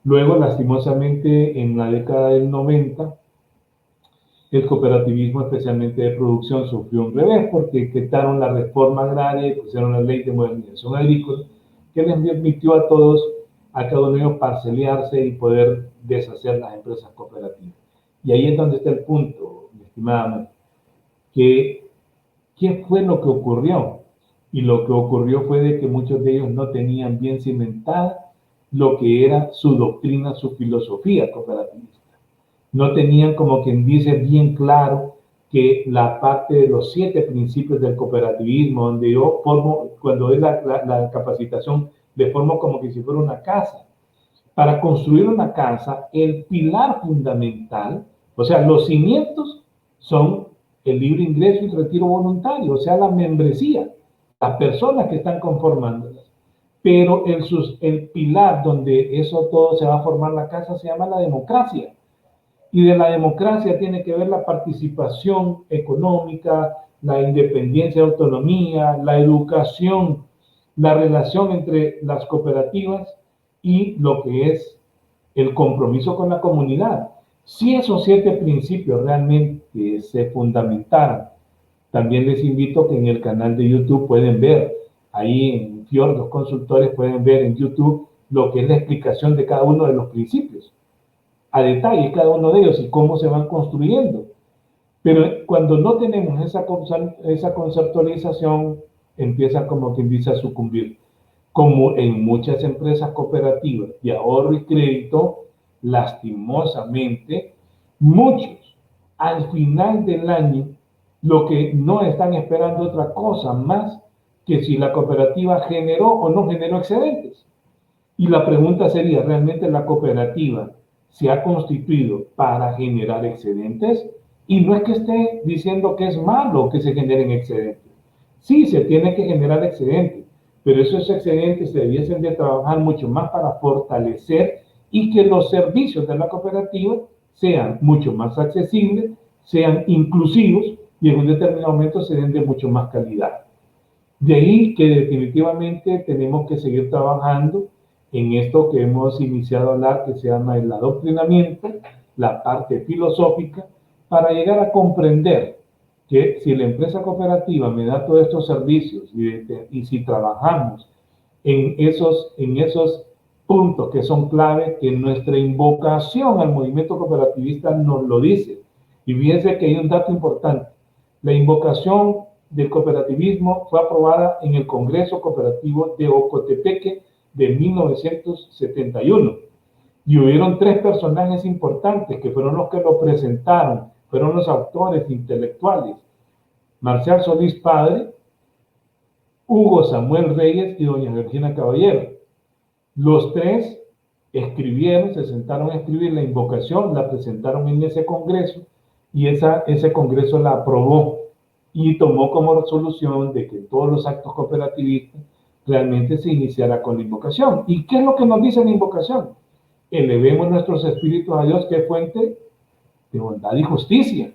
Luego, lastimosamente, en la década del 90, el cooperativismo, especialmente de producción, sufrió un revés porque quitaron la reforma agraria y pusieron la ley de modernización agrícola, que les permitió a todos, a cada uno de ellos, parceliarse y poder deshacer las empresas cooperativas. Y ahí es donde está el punto, mi estimada Mari, que ¿qué fue lo que ocurrió? Y lo que ocurrió fue de que muchos de ellos no tenían bien cimentada lo que era su doctrina, su filosofía cooperativista. No tenían, como quien dice, bien claro que la parte de los 7 principios del cooperativismo, donde yo formo, cuando es la capacitación, le formo como que si fuera una casa. Para construir una casa, el pilar fundamental, o sea, los cimientos son el libre ingreso y el retiro voluntario, o sea, la membresía, las personas que están conformándolas. Pero el pilar donde eso todo se va a formar la casa se llama la democracia. Y de la democracia tiene que ver la participación económica, la independencia y autonomía, la educación, la relación entre las cooperativas y lo que es el compromiso con la comunidad. Si esos 7 principios realmente se fundamentaran, también les invito que en el canal de YouTube pueden ver, ahí en Fiordos Consultores pueden ver en YouTube lo que es la explicación de cada uno de los principios, a detalle cada uno de ellos y cómo se van construyendo. Pero cuando no tenemos esa conceptualización, empieza como quien dice a sucumbir. Como en muchas empresas cooperativas de ahorro y crédito, lastimosamente, muchos al final del año lo que no están esperando otra cosa más que si la cooperativa generó o no generó excedentes. Y la pregunta sería, ¿realmente la cooperativa se ha constituido para generar excedentes? Y no es que esté diciendo que es malo que se generen excedentes. Sí, se tiene que generar excedentes, pero esos excedentes se debiesen de trabajar mucho más para fortalecer y que los servicios de la cooperativa sean mucho más accesibles, sean inclusivos y en un determinado momento se den de mucho más calidad. De ahí que definitivamente tenemos que seguir trabajando en esto que hemos iniciado a hablar, que se llama el adoctrinamiento, la parte filosófica, para llegar a comprender que si la empresa cooperativa me da todos estos servicios y si trabajamos en esos puntos que son clave, que nuestra invocación al movimiento cooperativista nos lo dice. Y fíjense que hay un dato importante. La invocación del cooperativismo fue aprobada en el Congreso Cooperativo de Ocotepeque de 1971. Y hubieron 3 personajes importantes que fueron los que lo presentaron, fueron los autores intelectuales: Marcial Solís Padre, Hugo Samuel Reyes y doña Georgina Caballero. Los 3 escribieron, se sentaron a escribir la invocación, la presentaron en ese congreso y ese congreso la aprobó y tomó como resolución de que todos los actos cooperativistas realmente se iniciara con la invocación. ¿Y qué es lo que nos dice la invocación? Elevemos nuestros espíritus a Dios, que es fuente de bondad y justicia.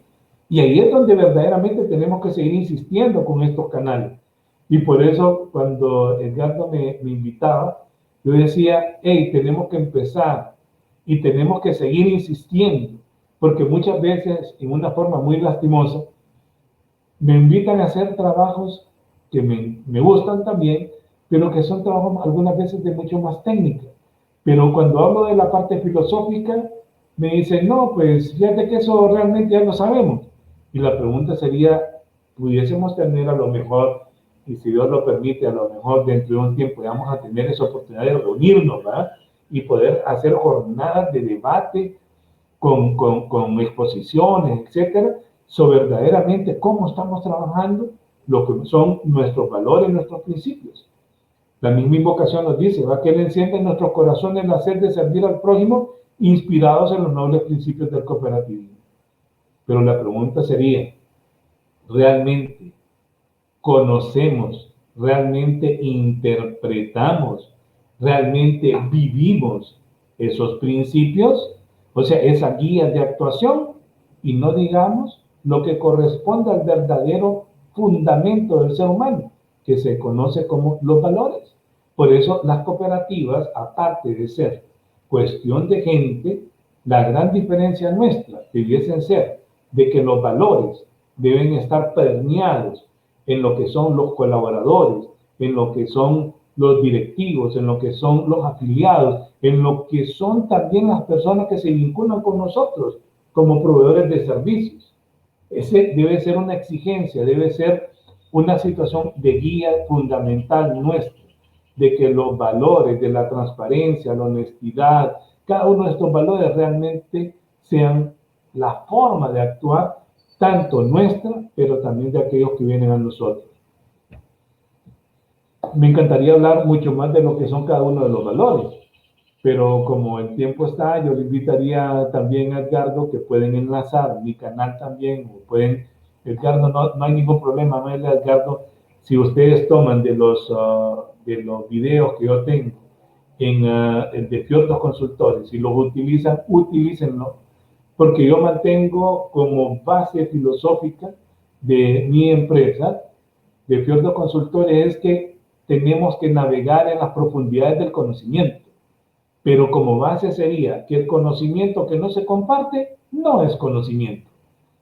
Y ahí es donde verdaderamente tenemos que seguir insistiendo con estos canales. Y por eso cuando Edgardo me invitaba, yo decía, hey, tenemos que empezar y tenemos que seguir insistiendo, porque muchas veces, en una forma muy lastimosa, me invitan a hacer trabajos que me gustan también, pero que son trabajos algunas veces de mucho más técnica. Pero cuando hablo de la parte filosófica, me dicen, no, pues fíjate que eso realmente ya lo sabemos. Y la pregunta sería, pudiésemos tener a lo mejor, y si Dios lo permite, a lo mejor dentro de un tiempo vamos a tener esa oportunidad de reunirnos, ¿verdad? Y poder hacer jornadas de debate con exposiciones, etcétera, sobre verdaderamente cómo estamos trabajando lo que son nuestros valores, nuestros principios. La misma invocación nos dice, va, que Él encienda en nuestros corazones la sed de servir al prójimo, inspirados en los nobles principios del cooperativismo. Pero la pregunta sería, ¿realmente conocemos, realmente interpretamos, realmente vivimos esos principios? O sea, esa guía de actuación, y no digamos lo que corresponde al verdadero fundamento del ser humano, que se conoce como los valores. Por eso las cooperativas, aparte de ser cuestión de gente, la gran diferencia nuestra debiesen ser de que los valores deben estar permeados en lo que son los colaboradores, en lo que son los directivos, en lo que son los afiliados, en lo que son también las personas que se vinculan con nosotros como proveedores de servicios. Ese debe ser una exigencia, debe ser una situación de guía fundamental nuestra, de que los valores de la transparencia, la honestidad, cada uno de estos valores realmente sean la forma de actuar, tanto nuestra, pero también de aquellos que vienen a nosotros. Me encantaría hablar mucho más de lo que son cada uno de los valores, pero como el tiempo está, yo le invitaría también a Edgardo, que pueden enlazar mi canal también, o pueden, Edgardo, no hay ningún problema, no es Edgardo, si ustedes toman de los videos que yo tengo de Fiordos Consultores y los utilizan, utilícenlo, porque yo mantengo como base filosófica de mi empresa, de Fiordos Consultores, es que tenemos que navegar en las profundidades del conocimiento. Pero como base sería que el conocimiento que no se comparte no es conocimiento.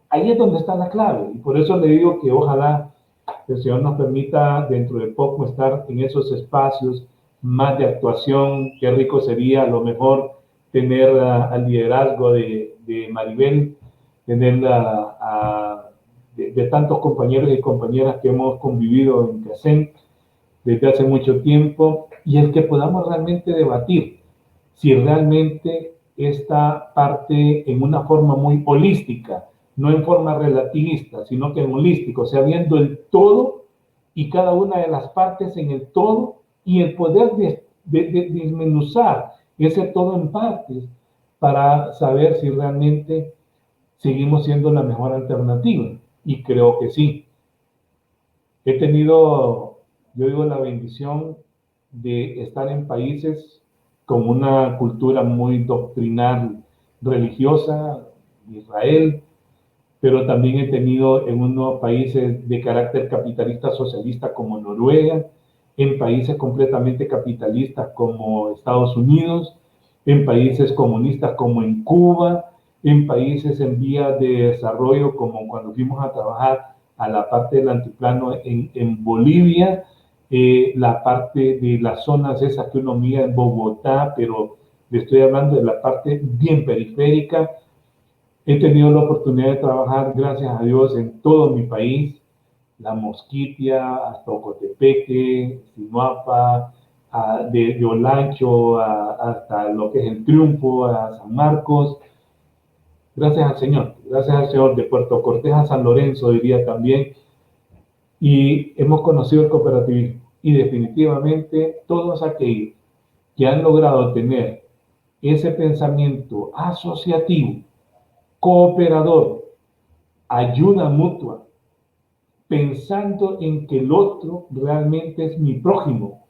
Ahí es donde está la clave. Y por eso le digo que ojalá el Señor nos permita dentro de poco estar en esos espacios más de actuación. Qué rico sería a lo mejor tener al liderazgo de Maribel, tener de tantos compañeros y compañeras que hemos convivido en CACEN desde hace mucho tiempo, y el que podamos realmente debatir si realmente esta parte en una forma muy holística, no en forma relativista, sino que en holístico, o sea, viendo el todo y cada una de las partes en el todo, y el poder desmenuzar ese todo en partes para saber si realmente seguimos siendo la mejor alternativa. Y creo que sí. He tenido, yo digo, la bendición de estar en países con una cultura muy doctrinal religiosa, Israel, pero también he tenido en unos países de carácter capitalista socialista como Noruega, en países completamente capitalistas como Estados Unidos, en países comunistas como en Cuba, en países en vías de desarrollo como cuando fuimos a trabajar a la parte del altiplano en Bolivia, la parte de las zonas esas que uno mira en Bogotá, pero le estoy hablando de la parte bien periférica. He tenido la oportunidad de trabajar, gracias a Dios, en todo mi país, La Mosquitia, hasta Ocotepeque, Sinuapa, de Olancho hasta lo que es el Triunfo, a San Marcos. Gracias al Señor, de Puerto Cortés a San Lorenzo, diría también, y hemos conocido el cooperativismo. Y definitivamente todos aquellos que han logrado tener ese pensamiento asociativo, cooperador, ayuda mutua, pensando en que el otro realmente es mi prójimo,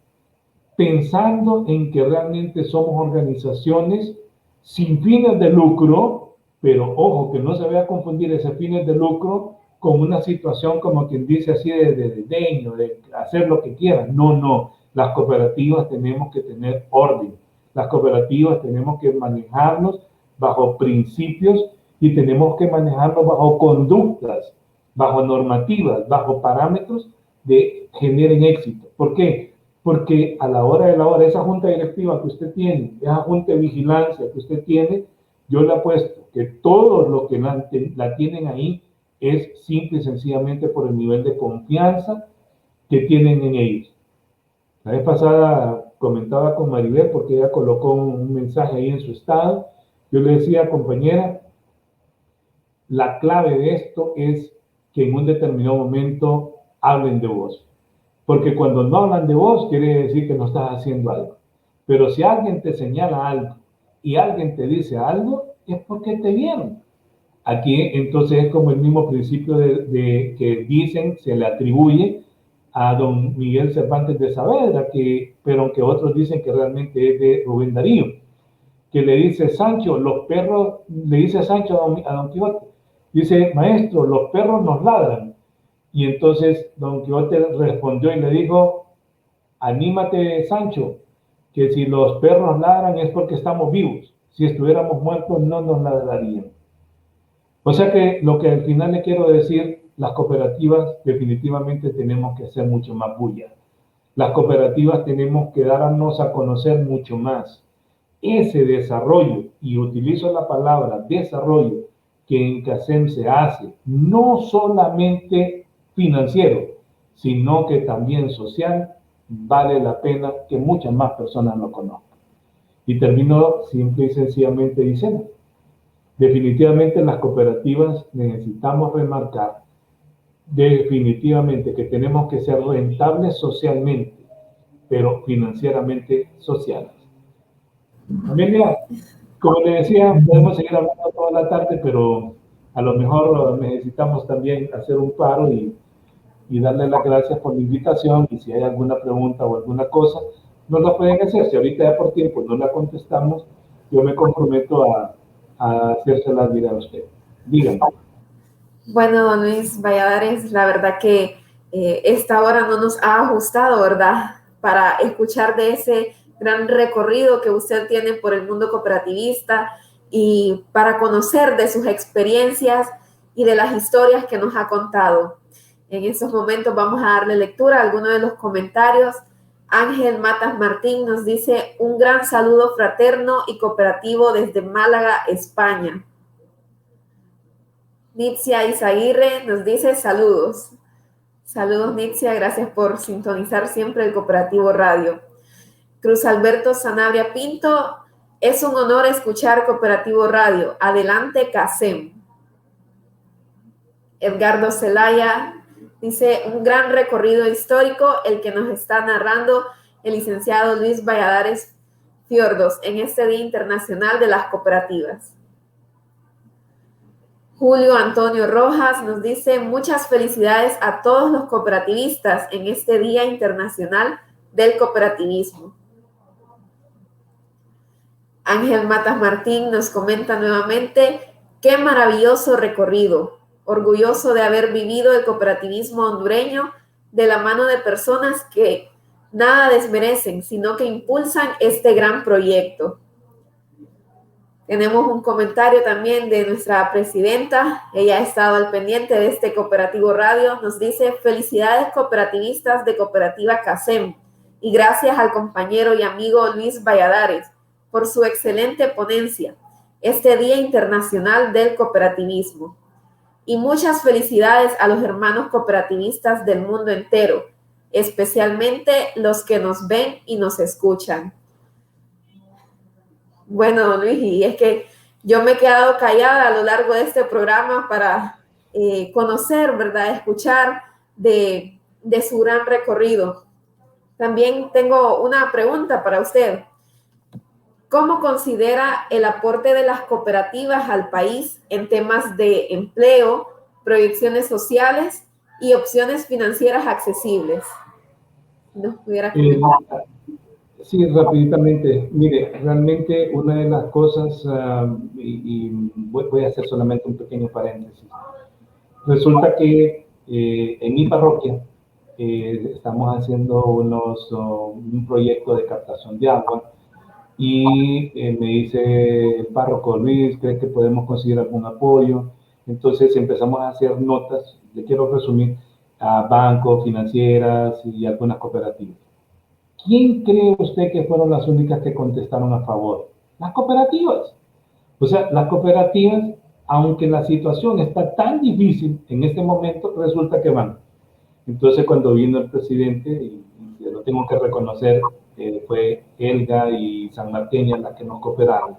pensando en que realmente somos organizaciones sin fines de lucro, pero ojo, que no se vaya a confundir ese fines de lucro con una situación como quien dice así de desdeño, de hacer lo que quieran. No, las cooperativas tenemos que tener orden, las cooperativas tenemos que manejarnos bajo principios y tenemos que manejarnos bajo conductas, bajo normativas, bajo parámetros de generen éxito. ¿Por qué? Porque a la hora de la hora, esa junta directiva que usted tiene, esa junta de vigilancia que usted tiene, yo le apuesto que todos los que la tienen ahí es simple y sencillamente por el nivel de confianza que tienen en ellos. La vez pasada comentaba con Maribel porque ella colocó un mensaje ahí en su estado. Yo le decía, compañera, la clave de esto es que en un determinado momento hablen de vos. Porque cuando no hablan de vos, quiere decir que no estás haciendo algo. Pero si alguien te señala algo y alguien te dice algo, es porque te vieron. Aquí entonces es como el mismo principio de que dicen, se le atribuye a don Miguel Cervantes de Saavedra, pero aunque otros dicen que realmente es de Rubén Darío, que le dice Sancho, los perros, le dice Sancho a don Quijote, dice, maestro, los perros nos ladran. Y entonces don Quijote respondió y le dijo, anímate, Sancho, que si los perros ladran es porque estamos vivos. Si estuviéramos muertos no nos ladrarían. O sea que lo que al final le quiero decir, las cooperativas definitivamente tenemos que hacer mucho más bulla. Las cooperativas tenemos que darnos a conocer mucho más. Ese desarrollo, y utilizo la palabra desarrollo, que en CACEM se hace, no solamente financiero, sino que también social, vale la pena que muchas más personas lo conozcan. Y termino simple y sencillamente diciendo, definitivamente las cooperativas necesitamos remarcar definitivamente que tenemos que ser rentables socialmente, pero financieramente sociales. Amelia, como le decía, podemos seguir hablando toda la tarde, pero a lo mejor necesitamos también hacer un paro y darle las gracias por la invitación, y si hay alguna pregunta o alguna cosa, nos la pueden hacer. Si ahorita ya por tiempo no la contestamos, yo me comprometo a hacérsela llegar a usted. Díganme. Bueno, don Luis Valladares, la verdad que esta hora no nos ha ajustado, ¿verdad? Para escuchar de ese gran recorrido que usted tiene por el mundo cooperativista y para conocer de sus experiencias y de las historias que nos ha contado. En estos momentos vamos a darle lectura a algunos de los comentarios. Ángel Matas Martín nos dice un gran saludo fraterno y cooperativo desde Málaga, España. Nitzia Izaguirre nos dice saludos. Saludos, Nitzia, gracias por sintonizar siempre el Cooperativo Radio. Cruz Alberto Sanabria Pinto, es un honor escuchar Cooperativo Radio. Adelante, CACEM. Edgardo Zelaya dice, un gran recorrido histórico el que nos está narrando el licenciado Luis Valladares Fiordos en este Día Internacional de las Cooperativas. Julio Antonio Rojas nos dice, muchas felicidades a todos los cooperativistas en este Día Internacional del Cooperativismo. Ángel Matas Martín nos comenta nuevamente, qué maravilloso recorrido, orgulloso de haber vivido el cooperativismo hondureño de la mano de personas que nada desmerecen, sino que impulsan este gran proyecto. Tenemos un comentario también de nuestra presidenta, ella ha estado al pendiente de este Cooperativo Radio, nos dice, felicidades cooperativistas de Cooperativa CACEM y gracias al compañero y amigo Luis Valladares por su excelente ponencia, este Día Internacional del Cooperativismo. Y muchas felicidades a los hermanos cooperativistas del mundo entero. especialmente los que nos ven y nos escuchan. Bueno, don Luis, y es que yo me he quedado callada a lo largo de este programa para conocer, ¿verdad? Escuchar de su gran recorrido. También tengo una pregunta para usted. ¿Cómo considera el aporte de las cooperativas al país en temas de empleo, proyecciones sociales y opciones financieras accesibles? ¿Nos pudiera comentar? Sí, rápidamente. Mire, realmente una de las cosas, y voy a hacer solamente un pequeño paréntesis. Resulta que en mi parroquia estamos haciendo un proyecto de captación de agua y me dice el párroco: Luis, ¿crees que podemos conseguir algún apoyo? Entonces empezamos a hacer notas, le quiero resumir, a bancos, financieras y algunas cooperativas. ¿Quién cree usted que fueron las únicas que contestaron a favor? Las cooperativas. O sea, las cooperativas, aunque la situación está tan difícil en este momento, resulta que van. Entonces, cuando vino el presidente, y lo tengo que reconocer, fue Elga y San Martín las que nos cooperaron.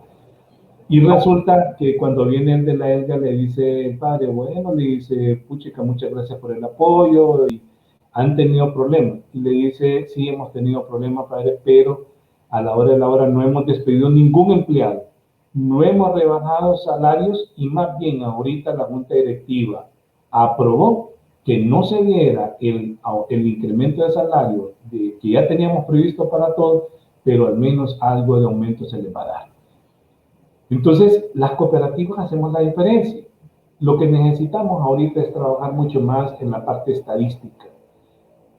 Y resulta que cuando viene el de la Elga, le dice el padre, bueno, le dice, puchica, muchas gracias por el apoyo, y han tenido problemas. Y le dice, sí, hemos tenido problemas, padre, pero a la hora de la hora no hemos despedido ningún empleado, no hemos rebajado salarios, y más bien ahorita la Junta Directiva aprobó que no se diera el incremento de salario que ya teníamos previsto para todos, pero al menos algo de aumento se les va a dar. Entonces, las cooperativas hacemos la diferencia. Lo que necesitamos ahorita es trabajar mucho más en la parte estadística.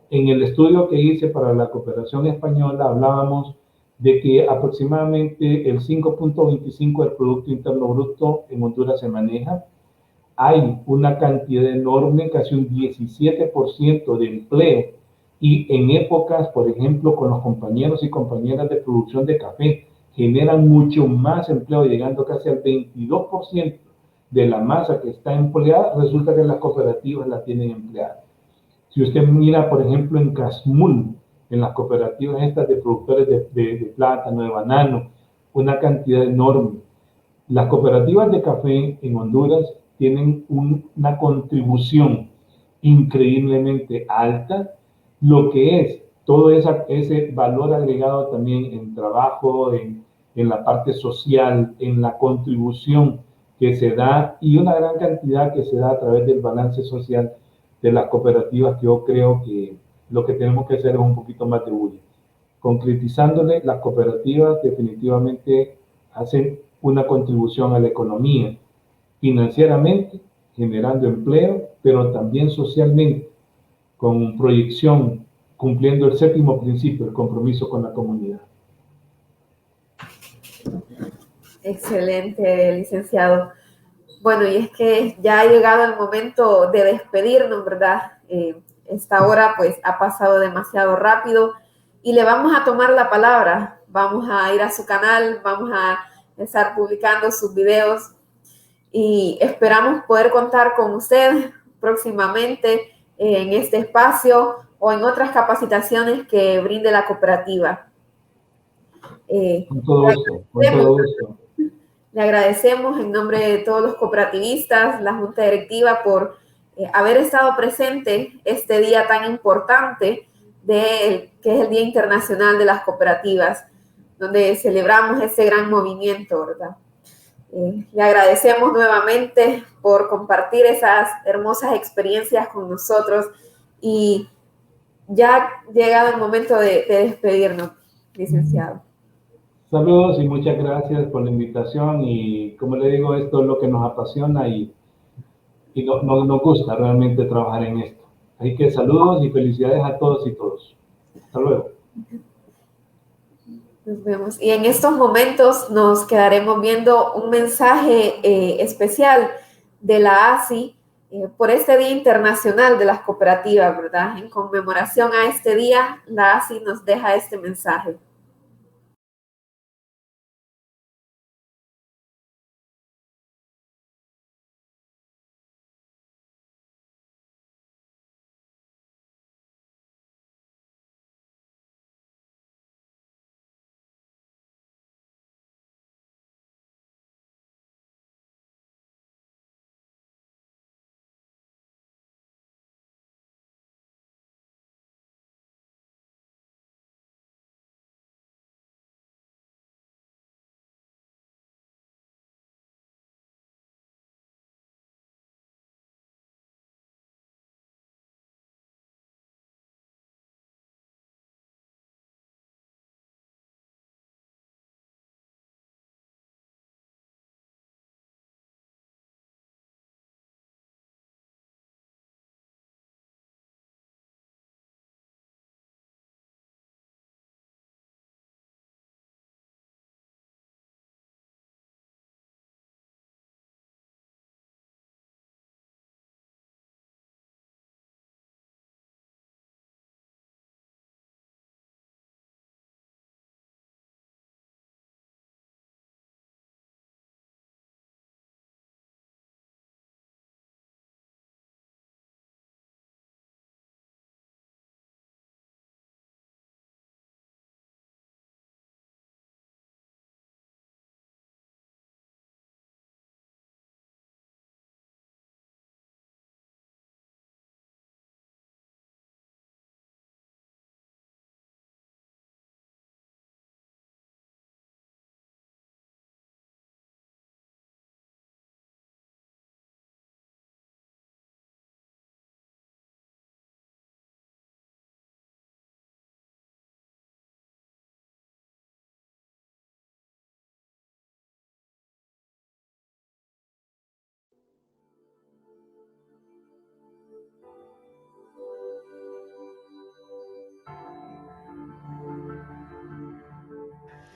En el estudio que hice para la cooperación española hablábamos de que aproximadamente el 5.25 del Producto Interno Bruto en Honduras se maneja. Hay una cantidad enorme, casi un 17% de empleo. Y en épocas, por ejemplo, con los compañeros y compañeras de producción de café, generan mucho más empleo, llegando casi al 22% de la masa que está empleada, resulta que las cooperativas la tienen empleada. Si usted mira, por ejemplo, en Casmul, en las cooperativas estas de productores de plátano, de banano, una cantidad enorme. Las cooperativas de café en Honduras tienen una contribución increíblemente alta, lo que es todo ese valor agregado también en trabajo, en la parte social, en la contribución que se da, y una gran cantidad que se da a través del balance social de las cooperativas, que yo creo que lo que tenemos que hacer es un poquito más de bulla. Concretizándole, las cooperativas definitivamente hacen una contribución a la economía, financieramente, generando empleo, pero también socialmente, con proyección, cumpliendo el séptimo principio, el compromiso con la comunidad. Excelente, licenciado. Bueno, y es que ya ha llegado el momento de despedirnos, ¿verdad? Esta hora pues ha pasado demasiado rápido y le vamos a tomar la palabra. Vamos a ir a su canal, vamos a estar publicando sus videos y esperamos poder contar con usted próximamente en este espacio o en otras capacitaciones que brinde la cooperativa. Con todo gusto, con todo gusto. Le agradecemos en nombre de todos los cooperativistas, la Junta Directiva, por haber estado presente este día tan importante que es el Día Internacional de las Cooperativas, donde celebramos este gran movimiento, ¿verdad? Le agradecemos nuevamente por compartir esas hermosas experiencias con nosotros y ya ha llegado el momento de despedirnos, licenciado. Saludos y muchas gracias por la invitación, y como le digo, esto es lo que nos apasiona y nos gusta realmente trabajar en esto. Así que saludos y felicidades a todos y todos. Hasta luego. Nos vemos. Y en estos momentos nos quedaremos viendo un mensaje especial de la ASI por este Día Internacional de las Cooperativas, ¿verdad? En conmemoración a este día, la ASI nos deja este mensaje.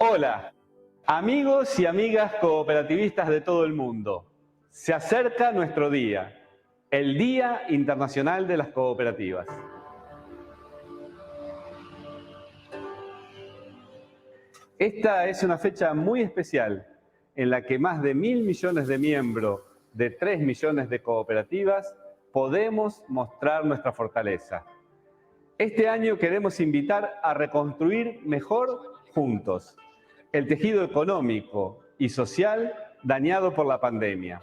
Hola, amigos y amigas cooperativistas de todo el mundo. Se acerca nuestro día, el Día Internacional de las Cooperativas. Esta es una fecha muy especial en la que más de 1.000 millones de miembros de 3 millones de cooperativas podemos mostrar nuestra fortaleza. Este año queremos invitar a reconstruir mejor juntos el tejido económico y social dañado por la pandemia.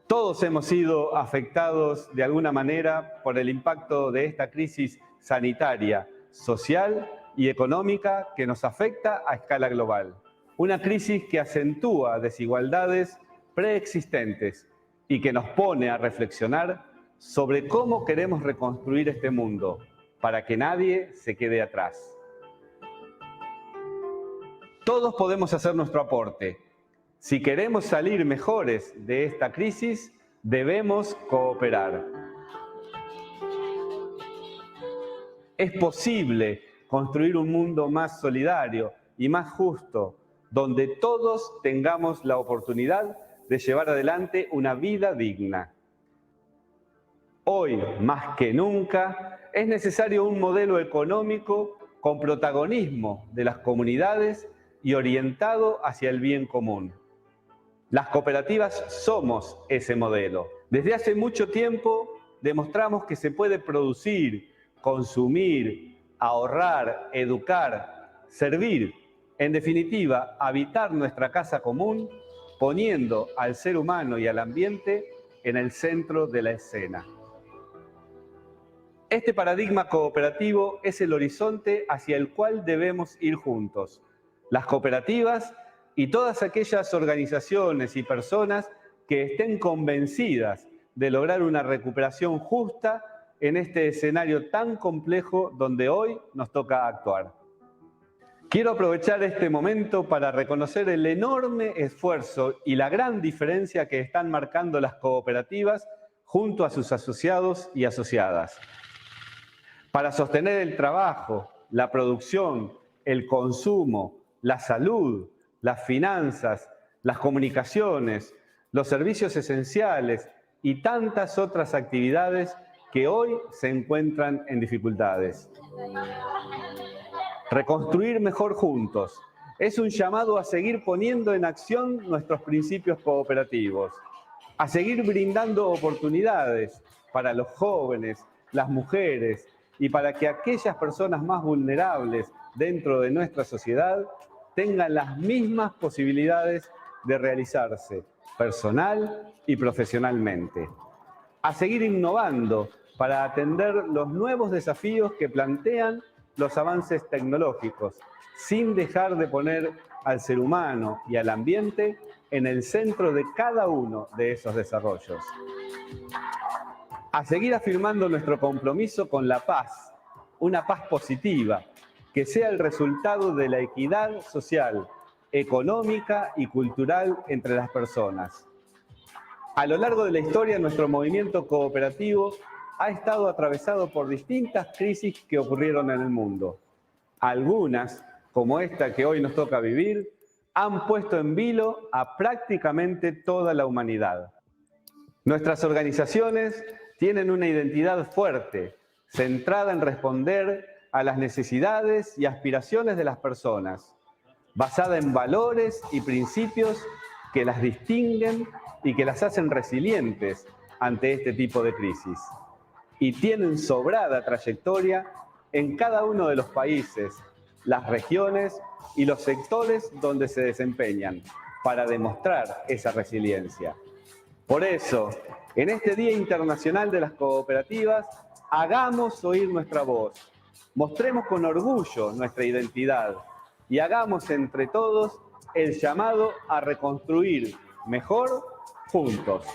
Todos hemos sido afectados de alguna manera por el impacto de esta crisis sanitaria, social y económica que nos afecta a escala global. Una crisis que acentúa desigualdades preexistentes y que nos pone a reflexionar sobre cómo queremos reconstruir este mundo para que nadie se quede atrás. Todos podemos hacer nuestro aporte. Si queremos salir mejores de esta crisis, debemos cooperar. Es posible construir un mundo más solidario y más justo, donde todos tengamos la oportunidad de llevar adelante una vida digna. Hoy, más que nunca, es necesario un modelo económico con protagonismo de las comunidades y orientado hacia el bien común. Las cooperativas somos ese modelo. Desde hace mucho tiempo demostramos que se puede producir, consumir, ahorrar, educar, servir, en definitiva, habitar nuestra casa común, poniendo al ser humano y al ambiente en el centro de la escena. Este paradigma cooperativo es el horizonte hacia el cual debemos ir juntos. Las cooperativas y todas aquellas organizaciones y personas que estén convencidas de lograr una recuperación justa en este escenario tan complejo donde hoy nos toca actuar. Quiero aprovechar este momento para reconocer el enorme esfuerzo y la gran diferencia que están marcando las cooperativas junto a sus asociados y asociadas. Para sostener el trabajo, la producción, el consumo, la salud, las finanzas, las comunicaciones, los servicios esenciales y tantas otras actividades que hoy se encuentran en dificultades. Reconstruir mejor juntos es un llamado a seguir poniendo en acción nuestros principios cooperativos, a seguir brindando oportunidades para los jóvenes, las mujeres y para que aquellas personas más vulnerables dentro de nuestra sociedad tengan las mismas posibilidades de realizarse personal y profesionalmente. A seguir innovando para atender los nuevos desafíos que plantean los avances tecnológicos, sin dejar de poner al ser humano y al ambiente en el centro de cada uno de esos desarrollos. A seguir afirmando nuestro compromiso con la paz, una paz positiva, que sea el resultado de la equidad social, económica y cultural entre las personas. A lo largo de la historia, nuestro movimiento cooperativo ha estado atravesado por distintas crisis que ocurrieron en el mundo. Algunas, como esta que hoy nos toca vivir, han puesto en vilo a prácticamente toda la humanidad. Nuestras organizaciones tienen una identidad fuerte, centrada en responder a las necesidades y aspiraciones de las personas, basada en valores y principios que las distinguen y que las hacen resilientes ante este tipo de crisis. Y tienen sobrada trayectoria en cada uno de los países, las regiones y los sectores donde se desempeñan para demostrar esa resiliencia. Por eso, en este Día Internacional de las Cooperativas, hagamos oír nuestra voz, mostremos con orgullo nuestra identidad y hagamos entre todos el llamado a reconstruir mejor juntos.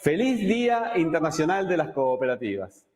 ¡Feliz Día Internacional de las Cooperativas!